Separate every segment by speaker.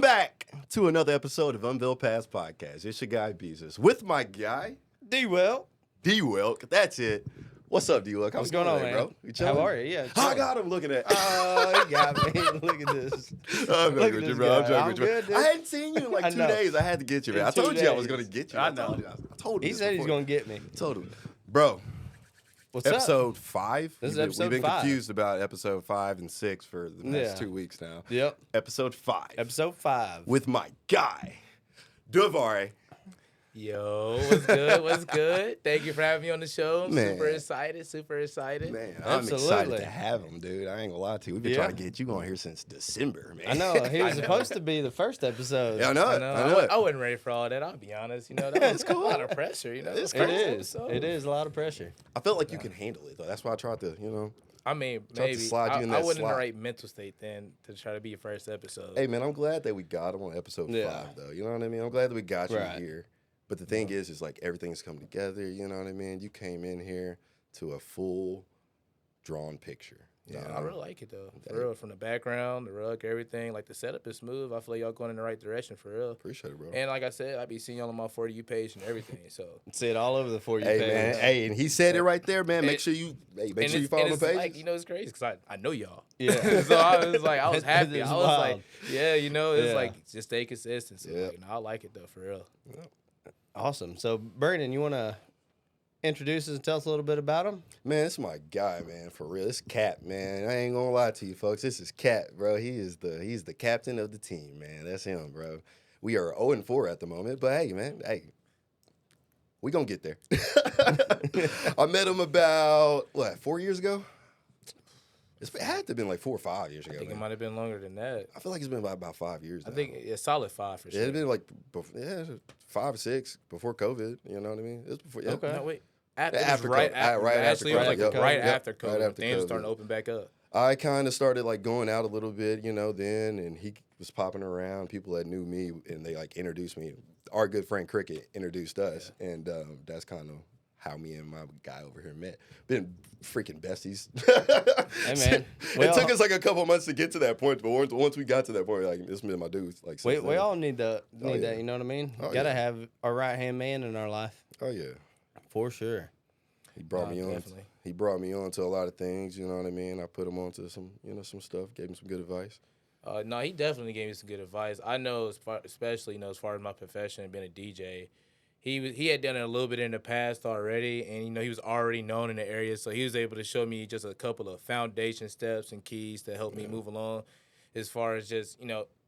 Speaker 1: back to another episode of Unveiled Past Podcast. It's your guy, Beezus, with my guy,
Speaker 2: D-Well.
Speaker 1: D-Wilk. That's it. What's up, D-Wilk?
Speaker 2: What's going on, man?
Speaker 1: bro? You chilling?
Speaker 2: How are you? Yeah,
Speaker 1: I got him looking at.
Speaker 2: Oh, he got me. Look at this.
Speaker 1: I'm joking with you, bro. I'm joking with you.
Speaker 2: Good, dude.
Speaker 1: I hadn't seen you in like 2 days. I had to get you, man. I told you I was going to get you.
Speaker 2: I know.
Speaker 1: I told you.
Speaker 2: He said he's going to get me.
Speaker 1: I told him. Bro.
Speaker 2: What's up?
Speaker 1: Episode 5.
Speaker 2: This is episode 5.
Speaker 1: We've been confused about episode 5 and 6 for the next 2 weeks now.
Speaker 2: Yep.
Speaker 1: Episode 5.
Speaker 2: Episode 5.
Speaker 1: With my guy, Davarae.
Speaker 3: Yo, what's good? What's good? Thank you for having me on the show. I'm
Speaker 1: Man.
Speaker 3: super excited.
Speaker 1: Man, I'm excited to have him, dude. I ain't gonna lie to you. We've been trying to get you on here since December, man.
Speaker 2: I know. He was supposed to be the first episode.
Speaker 1: Yeah, I know it.
Speaker 3: I wasn't ready for all that, I'll be honest. You know, that was
Speaker 1: cool.
Speaker 3: a lot of pressure, you know.
Speaker 1: It's
Speaker 2: It is. It is a lot of pressure.
Speaker 1: I felt like you can handle it, though. That's why I tried to,
Speaker 3: I mean,
Speaker 1: Tried to
Speaker 3: maybe.
Speaker 1: slide you in
Speaker 3: I
Speaker 1: that
Speaker 3: wasn't in
Speaker 1: slot.
Speaker 3: the right mental state then to try to be your first episode.
Speaker 1: Hey, man, I'm glad that we got him on episode 5, though. You know what I mean? I'm glad that we got you here. But the thing is like everything's come together, you know what I mean? You came in here to a full drawn picture.
Speaker 3: Yeah, I really like it, though. For real, from the background, the rug, everything. Like, the setup is smooth. I feel like y'all going in the right direction, for real.
Speaker 1: Appreciate it, bro.
Speaker 3: And like I said, I be seeing y'all on my For You page and everything, so.
Speaker 2: See it all over the For You
Speaker 1: Hey,
Speaker 2: page.
Speaker 1: man. Hey, and he said it right there, man. Make sure you follow the page.
Speaker 3: Like, you know, it's crazy because I know y'all.
Speaker 2: Yeah.
Speaker 3: So I was happy.
Speaker 2: It's
Speaker 3: I was
Speaker 2: wild.
Speaker 3: like, yeah, you know, it's
Speaker 2: Yeah.
Speaker 3: like, just stay consistent. So,
Speaker 1: Yeah.
Speaker 3: like, no, I like it, though, for real.
Speaker 2: Awesome. So, Brandon, you want to introduce us and tell us a little bit about him?
Speaker 1: Man, this is my guy, man, for real. This Cap, man. I ain't gonna lie to you, folks. This is Cap, bro. He's the captain of the team, man. That's him, bro. We are 0-4 at the moment, but hey, man, we gonna get there. I met him about 4 years ago. It had to have been like 4 or 5 years ago.
Speaker 3: I think
Speaker 1: man.
Speaker 3: it might have been longer than that.
Speaker 1: I feel like it's been about 5 years.
Speaker 3: I
Speaker 1: now.
Speaker 3: think it's solid 5 for sure.
Speaker 1: Yeah, it's been like 5 or 6 before COVID. You know what I mean? It was before. Yeah.
Speaker 2: Okay.
Speaker 3: No, wait.
Speaker 1: After
Speaker 3: Right
Speaker 1: COVID.
Speaker 3: after
Speaker 1: Right after
Speaker 3: actually, it was
Speaker 1: COVID.
Speaker 3: like
Speaker 1: Yep.
Speaker 3: right
Speaker 1: Yep.
Speaker 3: after COVID.
Speaker 1: Right after
Speaker 3: Things were
Speaker 1: COVID.
Speaker 3: starting to open back up.
Speaker 1: I kind of started like going out a little bit, then, and he was popping around. People that knew me, and they like introduced me. Our good friend Cricket introduced us, and that's kind of how me and my guy over here met. Been freaking besties.
Speaker 2: Hey, man.
Speaker 1: It took us like a couple months to get to that point, but once we got to that point, like this me and my dudes, like
Speaker 2: We all need that,
Speaker 1: yeah.
Speaker 2: you know what I mean?
Speaker 1: Oh,
Speaker 2: Got to
Speaker 1: yeah.
Speaker 2: have a right-hand man in our life.
Speaker 1: Oh yeah,
Speaker 2: For sure.
Speaker 1: he brought me on.
Speaker 3: Definitely.
Speaker 1: He brought me on to a lot of things. You know what I mean? I put him on to some stuff. Gave him some good advice.
Speaker 3: No, he definitely gave me some good advice. I know, especially, as far as my profession and being a DJ, he had done it a little bit in the past already, and, he was already known in the area, so he was able to show me just a couple of foundation steps and keys to help me move along as far as just,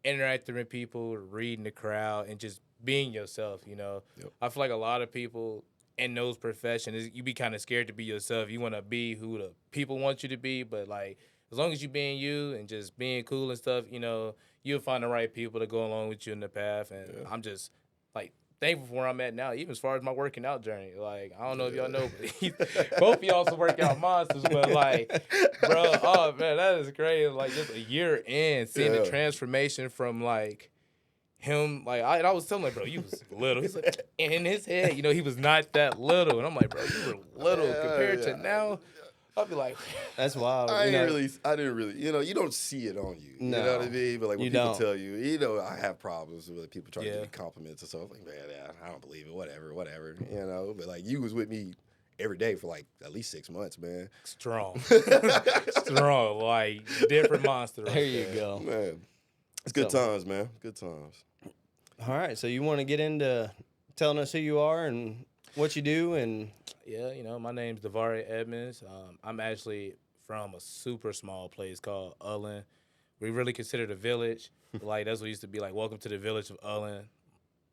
Speaker 3: interacting with people, reading the crowd, and just being yourself,
Speaker 1: Yep.
Speaker 3: I feel like a lot of people in those professions, you be kind of scared to be yourself. You want to be who the people want you to be, but, like, as long as you being you and just being cool and stuff, you'll find the right people to go along with you in the path. And I'm just, like, thankful for where I'm at now, even as far as my working out journey. Like, I don't know if y'all know, but both of y'all some workout monsters, but, like, bro, oh, man, that is crazy. Like, just a year in, seeing the transformation from, like, him, like, I was telling him, like, bro, you was little. He's like, and in his head, he was not that little. And I'm like, bro, you were little compared to now. I'll be like,
Speaker 2: That's wild.
Speaker 1: I didn't really, you don't see it on you.
Speaker 2: No.
Speaker 1: You know what I mean? But like when
Speaker 2: You
Speaker 1: people
Speaker 2: don't.
Speaker 1: tell you, I have problems with people trying to give me compliments and stuff. Like, man, I don't believe it. Whatever. But like you was with me every day for like at least 6 months, man.
Speaker 3: strong. Strong. Like, different monster. Right
Speaker 2: There you go.
Speaker 1: Man, it's good
Speaker 2: So-
Speaker 1: times, man. Good times.
Speaker 2: All right, so you want to get into telling us who you are and what you do and
Speaker 3: Yeah, my name's Davarae Edmonds. I'm actually from a super small place called Ullen. We really consider the village. Like, that's what used to be like, welcome to the village of Ullen.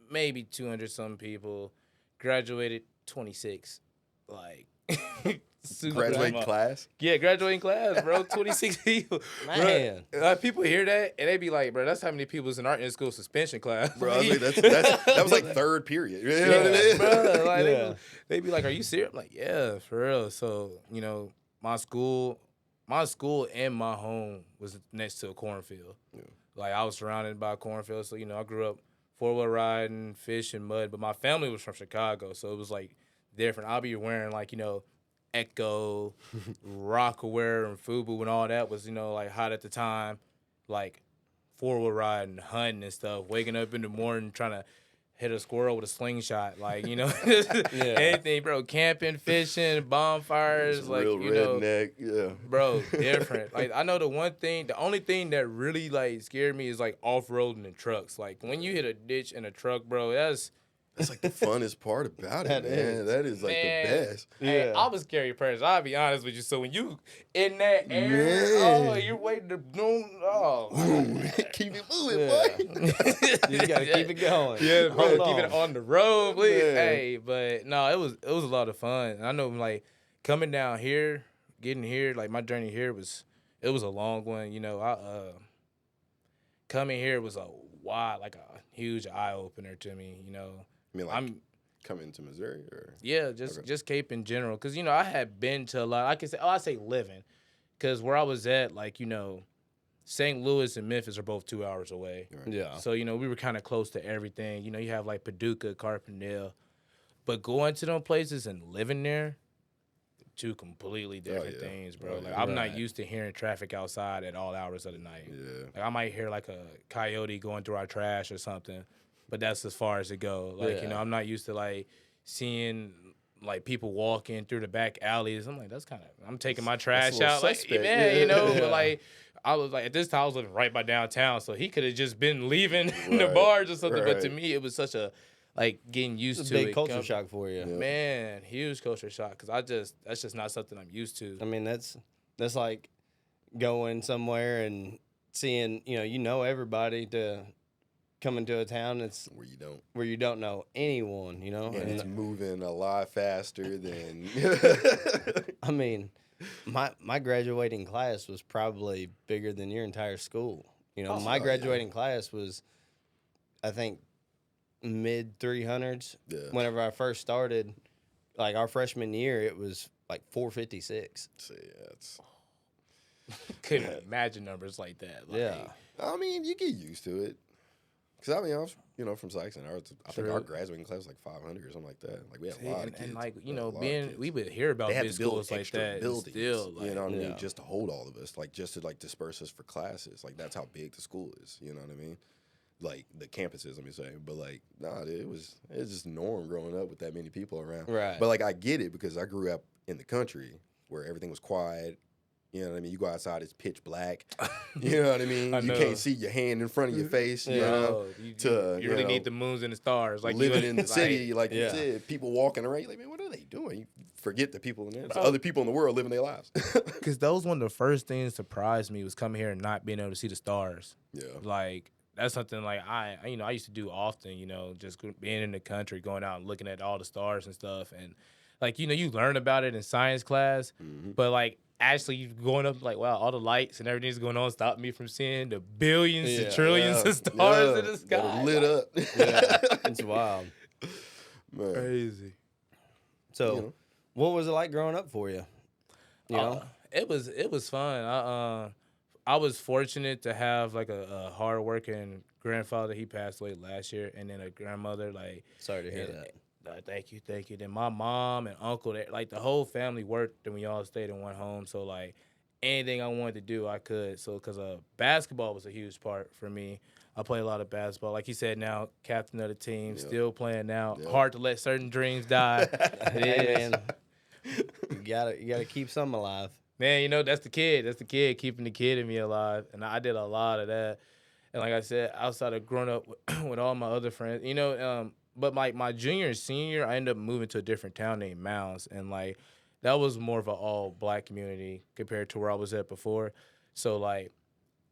Speaker 3: Maybe 200-some people. Graduated 26. Like, super
Speaker 1: Graduating
Speaker 3: small.
Speaker 1: class.
Speaker 3: Yeah, graduating class, bro. 26 people.
Speaker 2: Man.
Speaker 3: Bro, people hear that, and they be like, bro, that's how many people's in art in school suspension class.
Speaker 1: Bro, I was like, that was like third period. You know what I mean?
Speaker 3: Bro, like,
Speaker 2: Yeah.
Speaker 3: they be like, are you serious? I'm like, yeah, for real. So, my school and my home was next to a cornfield. Yeah. Like, I was surrounded by a cornfield. So, I grew up four-wheel riding, fishing, mud. But my family was from Chicago, so it was, like, different. I'll be wearing, like, Echo, Rockaware, and Fubu, and all that was, like, hot at the time. Like, 4-wheel riding, hunting and stuff. Waking up in the morning trying to hit a squirrel with a slingshot, like, you know, anything, bro. Camping, fishing, bonfires, like,
Speaker 1: real
Speaker 3: you know,
Speaker 1: redneck, yeah.
Speaker 3: bro, different. Like, I know the only thing that really like scared me is like off-roading in trucks. Like, when you hit a ditch in a truck, bro, that's
Speaker 1: like the funnest part about it,
Speaker 2: That
Speaker 1: man.
Speaker 2: is.
Speaker 1: That is like
Speaker 3: Man.
Speaker 1: the best.
Speaker 3: Hey,
Speaker 2: Yeah.
Speaker 3: I'm a scary person. I'll be honest with you. So when you in that air,
Speaker 1: Man.
Speaker 3: oh, you're waiting to
Speaker 1: Keep it moving,
Speaker 2: Yeah.
Speaker 1: boy.
Speaker 2: You just gotta keep it going.
Speaker 3: Yeah, bro,
Speaker 2: Hold
Speaker 3: keep it
Speaker 2: on.
Speaker 3: on the road, please.
Speaker 1: Man.
Speaker 3: Hey, but no, it was a lot of fun. And I know, like, coming down here, getting here, like my journey here was a long one. You know, coming here was a huge eye opener to me. You know,
Speaker 1: I mean, like,
Speaker 3: I'm
Speaker 1: coming to Missouri, or
Speaker 3: yeah, just Cape in general, because you know I had been to a lot. I can say, I say living, because where I was at, like, you know, St. Louis and Memphis are both 2 hours away.
Speaker 1: Right.
Speaker 2: Yeah.
Speaker 3: So, you know, we were kind of close to everything. You know, you have like Paducah, Carpendale. But going to those places and living there, two completely different
Speaker 1: yeah.
Speaker 3: things, bro.
Speaker 1: Oh,
Speaker 3: Like,
Speaker 1: yeah.
Speaker 3: I'm not
Speaker 2: Right.
Speaker 3: used to hearing traffic outside at all hours of the night.
Speaker 1: Yeah.
Speaker 3: Like, I might hear like a coyote going through our trash or something, but that's as far as it goes. Like, you
Speaker 2: Yeah.
Speaker 3: know, I'm not used to like seeing like people walking through the back alleys. I'm like, I'm taking my
Speaker 1: That's a
Speaker 3: trash
Speaker 1: little
Speaker 3: out. Like,
Speaker 1: suspect.
Speaker 3: man, you know,
Speaker 2: Yeah.
Speaker 3: but like, I was like, at this time I was living right by downtown, so he could have just been leaving the
Speaker 1: Right,
Speaker 3: bars or something. But to
Speaker 1: right.
Speaker 3: me, it was such a like getting used
Speaker 2: It's a
Speaker 3: to
Speaker 2: big
Speaker 3: it.
Speaker 2: culture shock for you.
Speaker 1: Yeah.
Speaker 3: Man, huge culture shock, because that's just not something I'm used to.
Speaker 2: I mean, that's like going somewhere and seeing, you know everybody, to come into a town that's
Speaker 1: Where you don't.
Speaker 2: know anyone, you know.
Speaker 1: And
Speaker 2: And
Speaker 1: it's moving a lot faster than.
Speaker 2: I mean, my graduating class was probably bigger than your entire school. You know,
Speaker 1: Oh,
Speaker 2: my
Speaker 1: yeah.
Speaker 2: graduating class was, I think, mid 300s.
Speaker 1: Yeah.
Speaker 2: Whenever I first started, like our freshman year, it was like 456.
Speaker 1: So, yeah, it's.
Speaker 3: Couldn't imagine numbers like that. Like,
Speaker 2: Yeah.
Speaker 1: I mean, you get used to it. Because, I mean, I was, from Sykes, and I think our
Speaker 3: True.
Speaker 1: graduating class was like 500 or something like that. Like, we had
Speaker 3: See,
Speaker 1: a lot
Speaker 3: and,
Speaker 1: of kids.
Speaker 3: and like, you
Speaker 1: We had a
Speaker 3: know,
Speaker 1: lot of
Speaker 3: being
Speaker 1: kids.
Speaker 3: we would hear about
Speaker 1: They had
Speaker 3: big
Speaker 1: to build
Speaker 3: schools like
Speaker 1: extra
Speaker 3: that. And
Speaker 1: buildings,
Speaker 3: still, like,
Speaker 1: you know what I mean?
Speaker 2: Yeah.
Speaker 1: Just to hold all of us, like, just to, like, disperse us for classes. Like, that's how big the school is, you know what I mean? Like, the campuses, let me say. But, like, nah, it was just norm growing up with that many people around.
Speaker 2: Right.
Speaker 1: But, like, I get it because I grew up in the country where everything was quiet. You know what I mean? You go outside, it's pitch black. You know what I mean?
Speaker 3: I
Speaker 1: You
Speaker 3: know.
Speaker 1: can't see your hand in front of your face, you
Speaker 2: Yeah.
Speaker 1: know?
Speaker 3: bro, you
Speaker 1: you
Speaker 3: really
Speaker 1: know,
Speaker 3: need the moons and the stars. Like,
Speaker 1: living
Speaker 3: you,
Speaker 1: in the
Speaker 3: like,
Speaker 1: city, like
Speaker 2: yeah.
Speaker 1: you said, people walking around, you're like, man, what are they doing? You forget the people in there. There's
Speaker 3: Bro.
Speaker 1: other people in the world living their lives.
Speaker 3: Because that was one of the first things that surprised me was coming here and not being able to see the stars.
Speaker 1: Yeah.
Speaker 3: Like, that's something like I used to do often, you know, just being in the country, going out and looking at all the stars and stuff. And, like, you know, you learn about it in science class, but, like, actually you going up, like, wow, all the lights and everything's going on stop me from seeing the billions
Speaker 2: Yeah.
Speaker 3: and trillions of stars in the
Speaker 1: that are
Speaker 3: sky.
Speaker 1: lit up.
Speaker 2: Yeah, it's wild.
Speaker 1: Man.
Speaker 3: Crazy.
Speaker 2: So,
Speaker 1: You know.
Speaker 2: what was it like growing up for you? You know?
Speaker 3: It was fun. I was fortunate to have like a hardworking grandfather. He passed away last year, and then a grandmother. Like,
Speaker 2: Sorry to hear
Speaker 3: and-
Speaker 2: that.
Speaker 3: thank you. Then my mom and uncle, like the whole family worked, and we all stayed in one home. So like anything I wanted to do, I could. So because basketball was a huge part for me. I play a lot of basketball. Like he said, now captain of the team,
Speaker 1: Yep.
Speaker 3: still playing now.
Speaker 1: Yep.
Speaker 3: Hard to let certain dreams die. It
Speaker 2: Hey,
Speaker 3: is.
Speaker 2: man, you gotta keep some alive.
Speaker 3: Man, you know, that's the kid. That's the kid keeping the kid in me alive. And I did a lot of that. And like I said, outside of growing up with all my other friends, you know, but my junior and senior, I ended up moving to a different town named Mounds. And, like, that was more of an all-black community compared to where I was at before. So, like,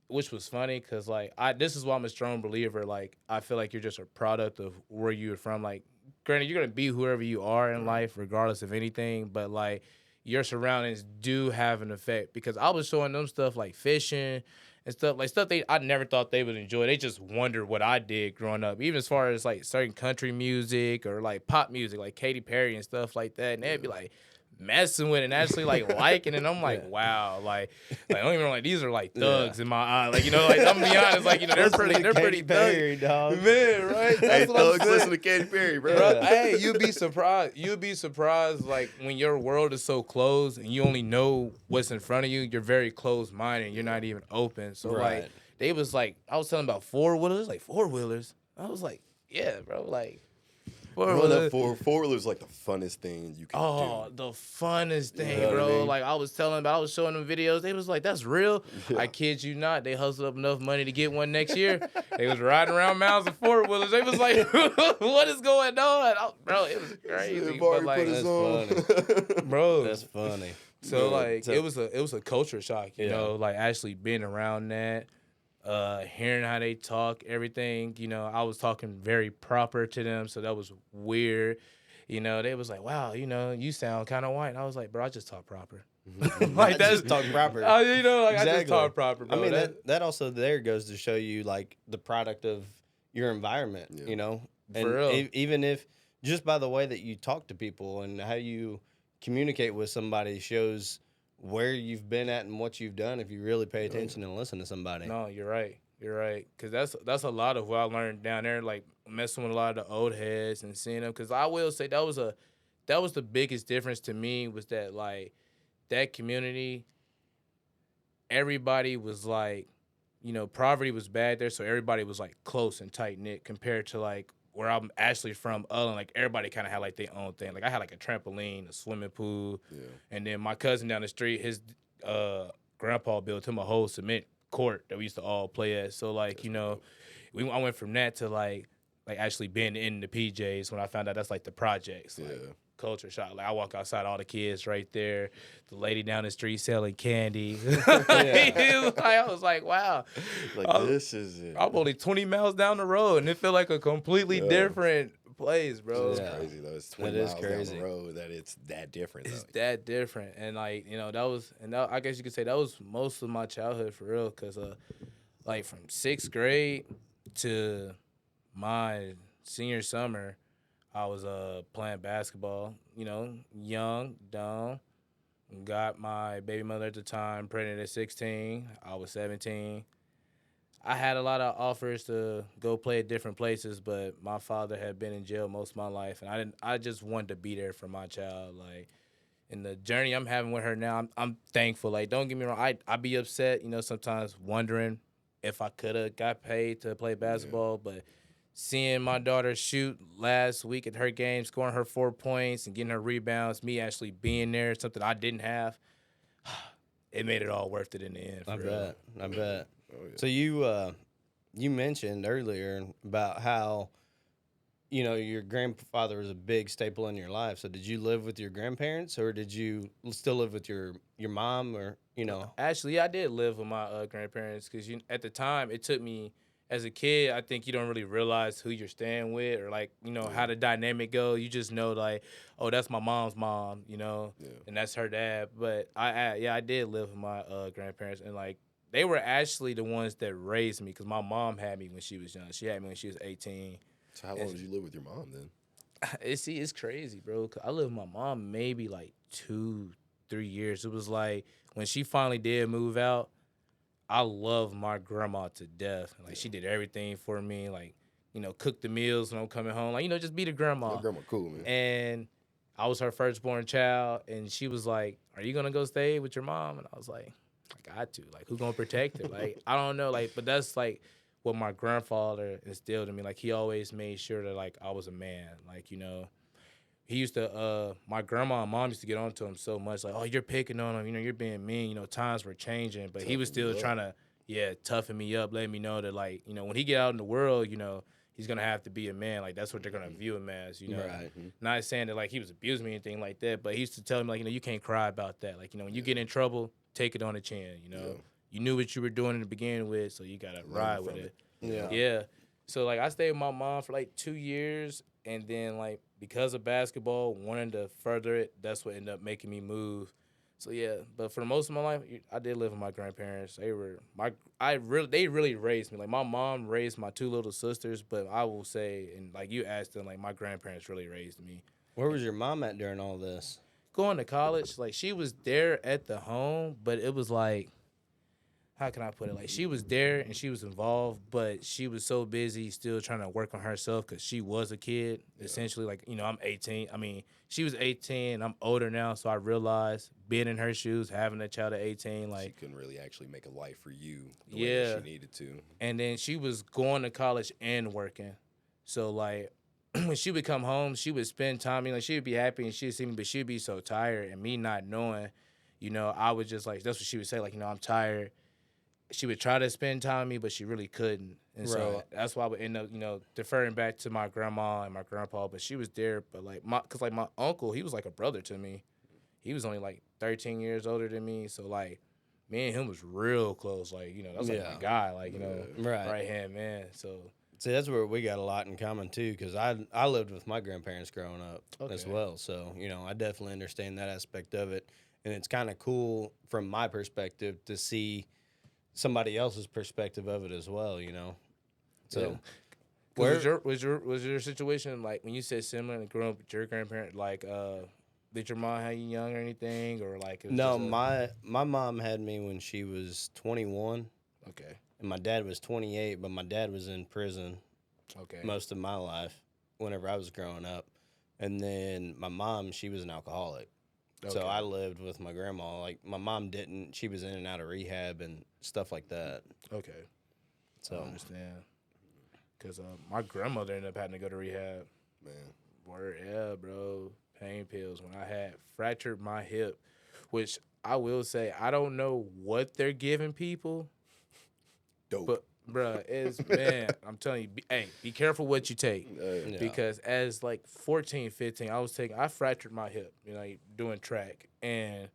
Speaker 3: which was funny because, like, this is why I'm a strong believer. Like, I feel like you're just a product of where you're from. Like, granted, you're going to be whoever you are in life regardless of anything. But, like, your surroundings do have an effect because I was showing them stuff like fishing and stuff I never thought they would enjoy. They just wondered what I did growing up, even as far as like certain country music or like pop music, like Katy Perry and stuff like that. And they'd be like messing with it and actually like liking it. And I'm like, wow, like I don't even know, like these are like thugs in my eye. Like, you know, like I'm gonna be honest, like, you know, they're pretty
Speaker 2: Katy Perry,
Speaker 3: thugs.
Speaker 2: dog.
Speaker 3: Man, right?
Speaker 1: Hey,
Speaker 3: That's what I'm
Speaker 1: thugs, listen
Speaker 3: saying.
Speaker 1: to Katy Perry, bro.
Speaker 3: Bro, hey, you'd be surprised. You'd be surprised, like, when your world is so closed and you only know what's in front of you, you're very closed-minded and you're not even open. So,
Speaker 2: Right.
Speaker 3: like, they was like, I was telling about four-wheelers, like four-wheelers. I was like, yeah, bro, like
Speaker 1: Growing up,
Speaker 3: four-wheelers.
Speaker 1: four-wheelers like the funnest thing you can
Speaker 3: Oh,
Speaker 1: do.
Speaker 3: the funnest
Speaker 1: You
Speaker 3: thing,
Speaker 1: know what I
Speaker 3: bro.
Speaker 1: mean?
Speaker 3: Like I was showing them videos. They was like, that's real.
Speaker 1: Yeah.
Speaker 3: I kid you not. They hustled up enough money to get one next year. They was riding around mounds of four-wheelers. They was like, what is going on? Bro, it was crazy.
Speaker 1: If
Speaker 3: But
Speaker 1: Ari
Speaker 3: like,
Speaker 1: put his
Speaker 2: That's
Speaker 1: on.
Speaker 3: bro.
Speaker 2: That's funny.
Speaker 3: So
Speaker 1: Yeah.
Speaker 3: like
Speaker 2: So-
Speaker 3: it was a culture shock, you
Speaker 2: Yeah.
Speaker 3: know, like actually being around that, hearing how they talk, everything, you know, I was talking very proper to them, so that was weird. You know, they was like, wow, you know, you sound kind of white. And I was like, bro, I just talk proper.
Speaker 2: Like that's talk proper.
Speaker 3: You know, like I just
Speaker 2: Exactly.
Speaker 3: talk proper,
Speaker 2: I
Speaker 3: bro.
Speaker 2: mean that also there goes to show you like the product of your environment,
Speaker 1: Yeah.
Speaker 2: you know, and
Speaker 3: For real.
Speaker 2: even if just by the way that you talk to people and how you communicate with somebody shows where you've been at and what you've done if you really pay attention and listen to somebody.
Speaker 3: No, you're right. You're right. Because that's a lot of what I learned down there, like messing with a lot of the old heads and seeing them. Because I will say that was the biggest difference to me was that, like, that community, everybody was, like, you know, poverty was bad there, so everybody was, like, close and tight-knit compared to, like, where I'm actually from, like, everybody kind of had, like, their own thing. Like, I had, like, a trampoline, a swimming pool,
Speaker 1: Yeah.
Speaker 3: and then my cousin down the street, his grandpa built him a whole cement court that we used to all play at. So like, you know, I went from that to like actually being in the PJs when I found out that's like the projects. Like,
Speaker 1: Yeah.
Speaker 3: culture shock. Like I walk outside, all the kids right there, the lady down the street selling candy. I was like, wow.
Speaker 1: Like, this is it.
Speaker 3: I'm only 20 miles down the road, and it felt like a completely
Speaker 1: Yeah.
Speaker 3: different place, bro.
Speaker 1: It's
Speaker 2: Yeah.
Speaker 1: crazy though. It's 20
Speaker 2: That is
Speaker 1: miles down
Speaker 2: crazy.
Speaker 1: the road that it's that different.
Speaker 3: It's
Speaker 1: though.
Speaker 3: that different, and like, you know, I guess you could say that was most of my childhood for real, cause like from 6th grade to my senior summer, I was playing basketball. You know, young, dumb. Got my baby mother at the time pregnant at 16. I was 17. I had a lot of offers to go play at different places, but my father had been in jail most of my life, and I just wanted to be there for my child. Like, in the journey I'm having with her now, I'm thankful. Like, don't get me wrong, I be upset, you know, sometimes wondering if I could have got paid to play basketball, but seeing my daughter shoot last week at her game, scoring her 4 points and getting her rebounds, me actually being there, something I didn't have, it made it all worth it in the end.
Speaker 2: I
Speaker 3: for real.
Speaker 2: bet. I bet.
Speaker 1: Oh, yeah.
Speaker 2: So you mentioned earlier about how you know your grandfather was a big staple in your life. So did you live with your grandparents or did you still live with your mom or you know?
Speaker 3: Actually, yeah, I did live with my grandparents because at the time it took me as a kid. I think you don't really realize who you're staying with or like you know how the dynamic go. You just know like, oh, that's my mom's mom, you know, and that's her dad. But I did live with my grandparents and like they were actually the ones that raised me because my mom had me when she was young. She had me when she was 18.
Speaker 1: So how long did you live with your mom then?
Speaker 3: It's crazy, bro. 'Cause I lived with my mom maybe like 2-3 years. It was like when she finally did move out, I love my grandma to death. Like she did everything for me. Like, you know, cook the meals when I'm coming home. Like, you know, just be the grandma.
Speaker 1: Your grandma cool, man.
Speaker 3: And I was her firstborn child, and she was like, "Are you gonna go stay with your mom?" And I was like, "I got to. Like, who's gonna protect her? Like, I don't know. Like, but that's like what my grandfather instilled in me. Like, he always made sure that like I was a man. Like, you know." He used to, my grandma and mom used to get on to him so much, like, oh, you're picking on him, you know, you're being mean, you know, times were changing, but he was
Speaker 1: Toughen you
Speaker 3: still
Speaker 1: up.
Speaker 3: trying to, toughen me up, let me know that, like, you know, when he get out in the world, you know, he's going to have to be a man, like, that's what they're going to view him as, you know.
Speaker 2: Right.
Speaker 3: Not saying that, like, he was abusing me or anything like that, but he used to tell me, like, you know, you can't cry about that. Like, you know, when you get in trouble, take it on the chin, you know.
Speaker 1: Yeah.
Speaker 3: You knew what you were doing in the beginning with, so you got to ride with
Speaker 1: from
Speaker 3: it.
Speaker 2: Yeah.
Speaker 3: Yeah. So like I stayed with my mom for like 2 years, and then like because of basketball, wanting to further it, that's what ended up making me move. So yeah, but for most of my life, I did live with my grandparents. They really raised me. Like my mom raised my 2 little sisters, but I will say, and like you asked them, like my grandparents really raised me.
Speaker 2: Where was your mom at during all this?
Speaker 3: Going to college, like she was there at the home, but it was like how can I put it? Like, she was there and she was involved, but she was so busy still trying to work on herself because she was a kid. Essentially, like, I'm 18. I mean, she was 18. I'm older now, so I realized being in her shoes, having a child at 18,
Speaker 1: She
Speaker 3: like,
Speaker 1: couldn't really actually make a life for you the way that she needed to.
Speaker 3: And then she was going to college and working. So, like, when she would come home, she would spend time, she would be happy and she'd see me, but she'd be so tired. And me not knowing, I would just, like, that's what she would say, like, I'm tired. She would try to spend time with me, but she really couldn't. And so that's why I would end up, deferring back to my grandma and my grandpa. But she was there. But, like, because my uncle, he was like a brother to me. He was only, like, 13 years older than me. So, like, me and him was real close. Like, that was like my guy. Like, right hand man. So.
Speaker 2: See, that's where we got a lot in common, too, because I lived with my grandparents growing up as well. So, I definitely understand that aspect of it. And it's kind of cool from my perspective to see somebody else's perspective of it as well, So,
Speaker 3: was your situation like when you said similar and growing up with your grandparent? Like, did your mom have you young or anything, or like?
Speaker 2: No, my mom had me when she was 21.
Speaker 3: Okay.
Speaker 2: And my dad was 28, but my dad was in prison.
Speaker 3: Okay.
Speaker 2: Most of my life, whenever I was growing up, and then my mom, she was an alcoholic. Okay. So I lived with my grandma. Like, my mom didn't. She was in and out of rehab and stuff like that.
Speaker 3: Okay.
Speaker 2: So
Speaker 3: I understand. Because my grandmother ended up having to go to rehab.
Speaker 1: Man.
Speaker 3: Yeah, bro. Pain pills. When I had fractured my hip, which I will say, I don't know what they're giving people.
Speaker 1: Dope.
Speaker 3: But, bruh, man, I'm telling you, be careful what you take. Because as, like, 14, 15, I fractured my hip, doing track. And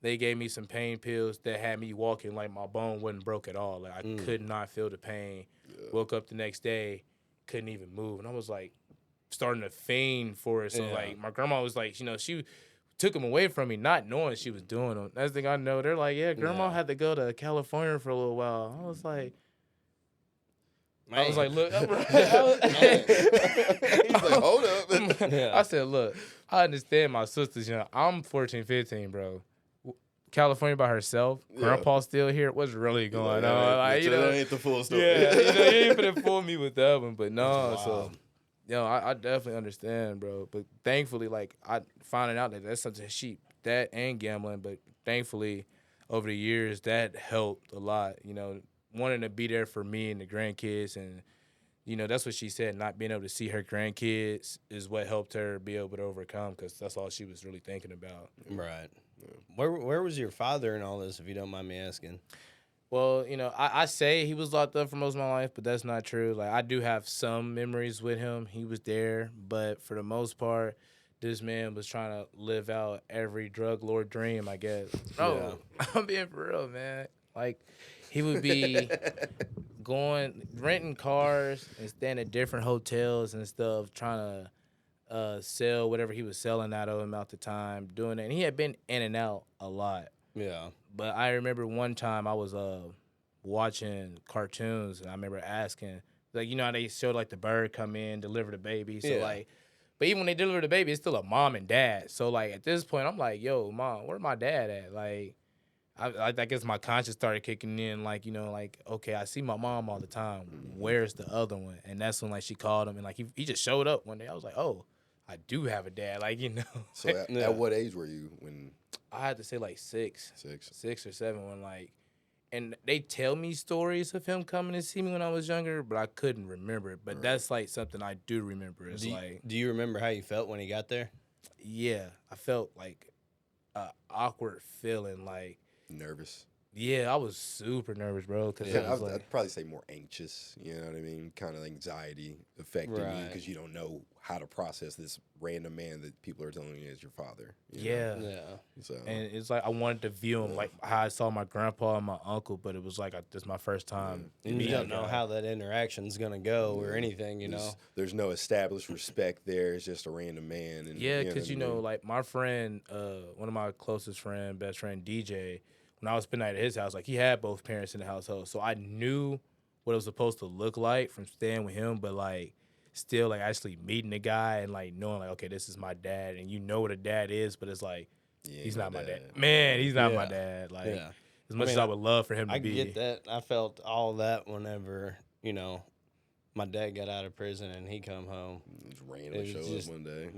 Speaker 3: they gave me some pain pills that had me walking like my bone wasn't broke at all. Like, I could not feel the pain. Woke up the next day, couldn't even move. And I was, like, starting to fiend for it. So, like, my grandma was like, she took them away from me, not knowing she was doing them. That's the thing I know. They're like, grandma had to go to California for a little while. I was like,
Speaker 2: man.
Speaker 3: Look.
Speaker 1: He's like, hold up.
Speaker 3: I said, look, I understand my sisters. I'm 14, 15, bro. California by herself. Grandpa's still here. What's really going on? Like,
Speaker 1: that ain't the full story.
Speaker 3: Yeah, you ain't finna fool me with that one. But no, so. I definitely understand, bro. But thankfully, like, I finding out that's such a sheep, that and gambling. But thankfully, over the years, that helped a lot. Wanting to be there for me and the grandkids. And, that's what she said. Not being able to see her grandkids is what helped her be able to overcome, because that's all she was really thinking about.
Speaker 2: Right. Yeah. Where was your father in all this, if you don't mind me asking?
Speaker 3: Well, I say he was locked up for most of my life, but that's not true. Like, I do have some memories with him. He was there, but for the most part, this man was trying to live out every drug lord dream, I guess. Oh, I'm being for real, man. Like, he would be renting cars and staying at different hotels and stuff, trying to sell whatever he was selling out of him at the time, doing it. And he had been in and out a lot.
Speaker 2: Yeah.
Speaker 3: But I remember one time I was watching cartoons, and I remember asking, like, how they showed, like, the bird come in, deliver the baby. So, like, but even when they deliver the baby, it's still a mom and dad. So, like, at this point, I'm like, yo, mom, where my dad at? Like, I guess my conscience started kicking in, like, like, okay, I see my mom all the time. Where's the other one? And that's when, like, she called him, and, like, he just showed up one day. I was like, oh, I do have a dad, like,
Speaker 1: So at what age were you when?
Speaker 3: I had to say, like, 6 or 7 when, like, and they tell me stories of him coming to see me when I was younger, but I couldn't remember it. But that's, like, something I do remember. It's
Speaker 2: do you remember how you felt when he got there?
Speaker 3: Yeah, I felt like an awkward feeling, like.
Speaker 1: Nervous.
Speaker 3: Yeah, I was super nervous, bro. Cause
Speaker 1: I'd probably say more anxious. You know what I mean? Kind of anxiety affecting you because you don't know how to process this random man that people are telling you is your father. You know? So,
Speaker 3: and it's like I wanted to view him like how I saw my grandpa and my uncle, but it was like this is my first time.
Speaker 2: And you don't know how that interaction's gonna go or anything.
Speaker 1: There's no established respect there. It's just a random man. And,
Speaker 3: because like my friend, one of my closest best friend, DJ. When I was spending night at his house, like, he had both parents in the household. So I knew what it was supposed to look like from staying with him, but, like, still, like, actually meeting the guy and, like, knowing, like, okay, this is my dad. And you know what a dad is, but it's like, he's not my dad. Man, he's not my dad. Like, as much
Speaker 2: mean,
Speaker 3: as I would love for him to
Speaker 2: I
Speaker 3: be.
Speaker 2: get that. I felt all that whenever, my dad got out of prison and he come home.
Speaker 1: Just randomly
Speaker 2: It
Speaker 1: show
Speaker 2: was
Speaker 1: up
Speaker 2: just-
Speaker 1: one day.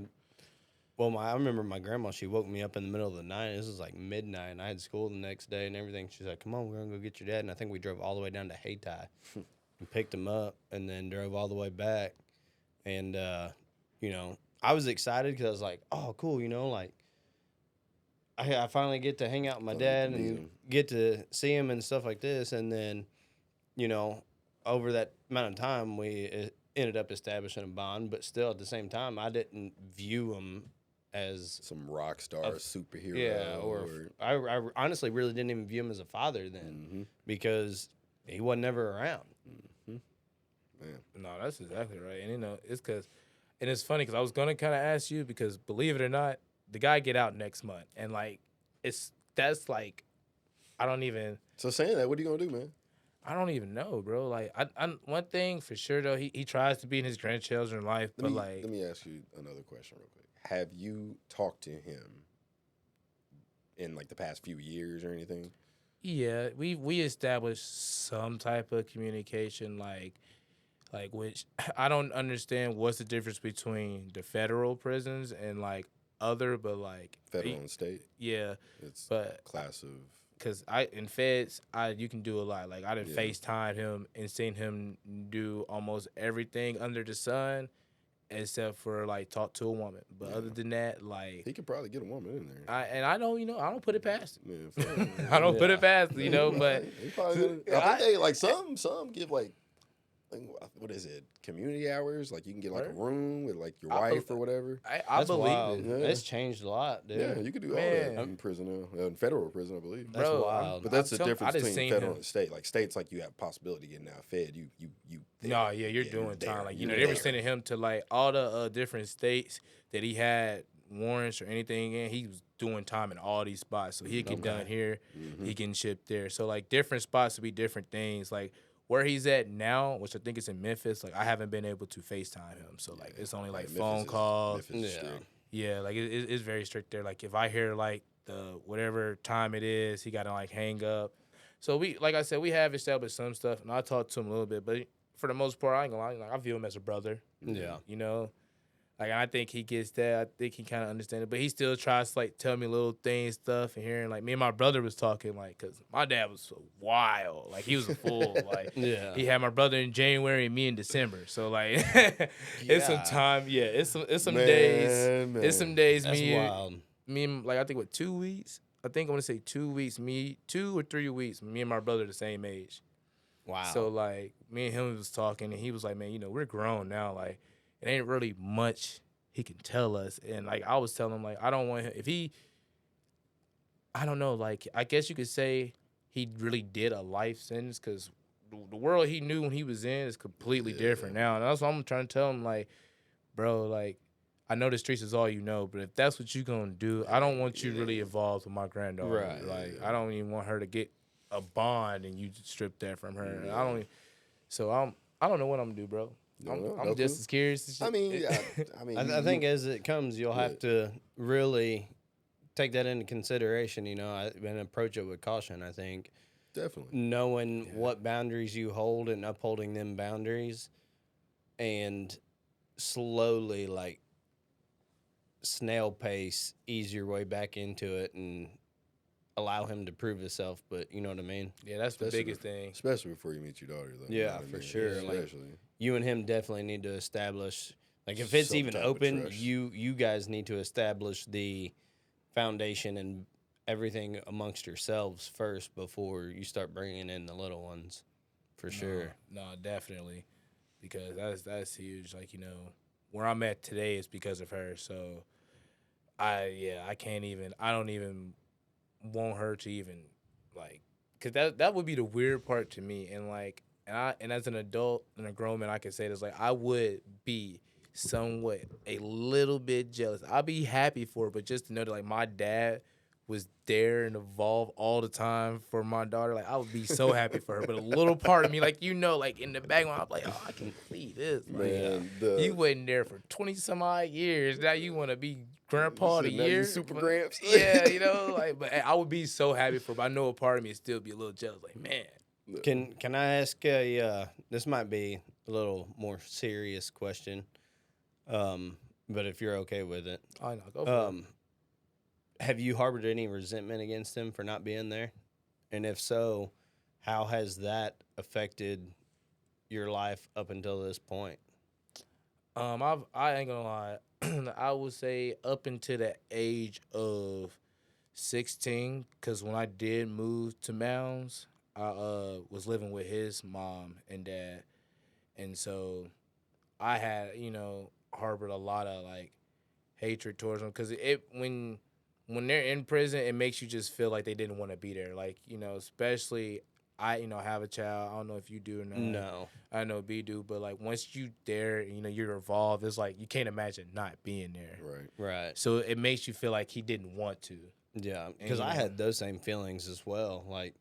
Speaker 2: Well, I remember my grandma, she woke me up in the middle of the night. This was like midnight, and I had school the next day and everything. She's like, come on, we're going to go get your dad. And I think we drove all the way down to Hayti and picked him up and then drove all the way back. And, I was excited because I was like, oh, cool, like, I finally get to hang out with my
Speaker 1: Finally
Speaker 2: dad
Speaker 1: get to meet
Speaker 2: and
Speaker 1: him.
Speaker 2: get to see him and stuff like this. And then, over that amount of time, we ended up establishing a bond. But still, at the same time, I didn't view him as
Speaker 1: Some rock star superhero.
Speaker 2: yeah, or I honestly really didn't even view him as a father then because he wasn't ever around.
Speaker 1: Man.
Speaker 3: No, that's exactly right. And it's because, and it's funny because I was gonna kind of ask you because believe it or not, the guy get out next month, and like that's like, I don't even
Speaker 1: saying that, what are you gonna do, man?
Speaker 3: I don't even know, bro. Like I one thing for sure though, he tries to be in his grandchildren's life, but
Speaker 1: Let me ask you another question real quick. Have you talked to him in like the past few years or anything?
Speaker 3: yeah, we established some type of communication, like which I don't understand what's the difference between the federal prisons and like other, but like
Speaker 1: Federal and state?
Speaker 3: yeah,
Speaker 1: It's
Speaker 3: but
Speaker 1: class of
Speaker 3: because in feds, you can do a lot. Like I didn't FaceTime him and seen him do almost everything under the sun, except for like talk to a woman. But other than that, like
Speaker 1: he could probably get a woman in there.
Speaker 3: I don't, I don't put it past him.
Speaker 1: Yeah,
Speaker 3: I don't put it past him, but
Speaker 1: he probably I think they like some give like what is it? Community hours? Like you can get like a room with like your wife or whatever.
Speaker 3: I
Speaker 2: That's
Speaker 3: believe
Speaker 2: wild.
Speaker 3: it.
Speaker 1: Yeah.
Speaker 2: It's changed a lot, dude.
Speaker 1: Yeah, you could do all
Speaker 3: Man.
Speaker 1: that in prison now, in federal prison, I believe.
Speaker 2: That's
Speaker 3: Bro,
Speaker 2: wild.
Speaker 1: But that's the
Speaker 3: I
Speaker 1: difference
Speaker 3: just
Speaker 1: between
Speaker 3: seen
Speaker 1: federal
Speaker 3: him.
Speaker 1: and state. Like states, like you have possibility of getting out fed. You.
Speaker 3: No, yeah, you're doing
Speaker 1: there.
Speaker 3: time. Like
Speaker 1: You're
Speaker 3: they were
Speaker 1: there.
Speaker 3: sending him to like all the different states that he had warrants or anything in. He was doing time in all these spots, so he get done here, he can ship there. So like different spots would be different things. Like where he's at now, which I think is in Memphis. Like I haven't been able to FaceTime him, so like it's only like
Speaker 1: Memphis
Speaker 3: phone calls.
Speaker 1: Memphis is strict.
Speaker 3: Yeah, like it's very strict there. Like if I hear like the whatever time it is, he got to like hang up. So we, like I said, we have established some stuff, and I talked to him a little bit, but for the most part, I ain't gonna lie, like I view him as a brother.
Speaker 2: Yeah.
Speaker 3: Like I think he gets that. I think he kind of understands it, but he still tries to like tell me little things, stuff, and hearing like me and my brother was talking, like, cause my dad was so wild, like he was a fool, like
Speaker 2: Yeah.
Speaker 3: he had my brother in January and me in December, so like it's some
Speaker 2: Yeah.
Speaker 3: time, it's some
Speaker 1: Man,
Speaker 3: days,
Speaker 1: man.
Speaker 3: it's some days
Speaker 2: That's
Speaker 3: me
Speaker 2: wild.
Speaker 3: and like I think 2 weeks. I think I want to say 2 weeks. Me 2 or 3 weeks. Me and my brother the same age.
Speaker 2: Wow.
Speaker 3: So like me and him was talking, and he was like, "Man, we're grown now. Like it ain't really much he can tell us." And like I was telling him, like I don't want him I don't know. Like I guess you could say he really did a life sentence because the world he knew when he was in is completely different now. And that's what I'm trying to tell him. Like, bro, like I know the streets is all you know, but if that's what you gonna do, I don't want you really involved with my granddaughter.
Speaker 2: Right.
Speaker 3: Like I don't even want her to get a bond and you strip that from her. And I don't. So I don't know what I'm gonna do, bro. I'm just as curious. As
Speaker 1: I mean,
Speaker 2: I think as it comes, you'll have to really take that into consideration, and approach it with caution. I think
Speaker 1: definitely
Speaker 2: knowing what boundaries you hold and upholding them boundaries, and slowly like snail pace ease your way back into it and allow him to prove himself. But you know what I mean?
Speaker 3: Yeah, that's the biggest thing.
Speaker 1: especially before you meet your daughter, though.
Speaker 2: Yeah, for sure.
Speaker 1: Yeah,
Speaker 2: Like,
Speaker 1: especially.
Speaker 2: you and him definitely need to establish, like, if it's
Speaker 1: Some
Speaker 2: even
Speaker 1: type of
Speaker 2: open,
Speaker 1: trust.
Speaker 2: you guys need to establish the foundation and everything amongst yourselves first before you start bringing in the little ones, for sure.
Speaker 3: No, definitely, because that's huge. Like where I'm at today is because of her. So I can't even. I don't even want her to even like, cause that would be the weird part to me. And like, and as an adult and a grown man, I can say this, like I would be somewhat a little bit jealous. I'd be happy for it, but just to know that like my dad was there and evolve all the time for my daughter, like I would be so happy for her. But a little part of me, like like in the background, I'm like, oh, I can believe this. Like,
Speaker 1: Man,
Speaker 3: you wasn't there for 20 some odd years. Now you want to be grandpa of the
Speaker 1: now you
Speaker 3: year.
Speaker 1: super
Speaker 3: But-
Speaker 1: gramps.
Speaker 3: Yeah, like, but I would be so happy for her. But I know a part of me would still be a little jealous. Like, man.
Speaker 2: Can I ask a this might be a little more serious question, but if you're okay with it,
Speaker 3: I know. Go for it.
Speaker 2: have you harbored any resentment against him for not being there? And if so, how has that affected your life up until this point?
Speaker 3: I ain't gonna lie. I would say up until the age of 16, because when I did move to Mounds, I was living with his mom and dad, and so I had harbored a lot of like hatred towards them because when they're in prison, it makes you just feel like they didn't want to be there. Like especially I have a child. I don't know if you do or not.
Speaker 2: No.
Speaker 3: I know B do, but like once you there, you're involved. It's like you can't imagine not being there.
Speaker 2: Right.
Speaker 3: So it makes you feel like he didn't want to.
Speaker 2: Yeah, because I had those same feelings as well. Like,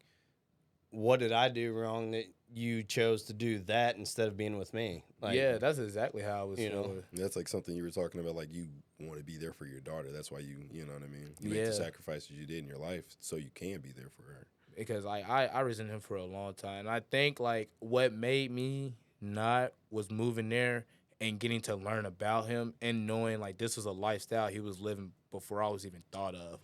Speaker 2: what did I do wrong that you chose to do that instead of being with me? Like,
Speaker 3: Yeah, that's exactly how I was
Speaker 2: you know.
Speaker 3: feeling.
Speaker 1: That's like something you were talking about, like you want to be there for your daughter. That's why you know what I mean? You make
Speaker 3: Yeah.
Speaker 1: the sacrifices you did in your life so you can be there for her.
Speaker 3: Because I resent him for a long time. And I think like what made me not was moving there and getting to learn about him and knowing like this was a lifestyle he was living before I was even thought of.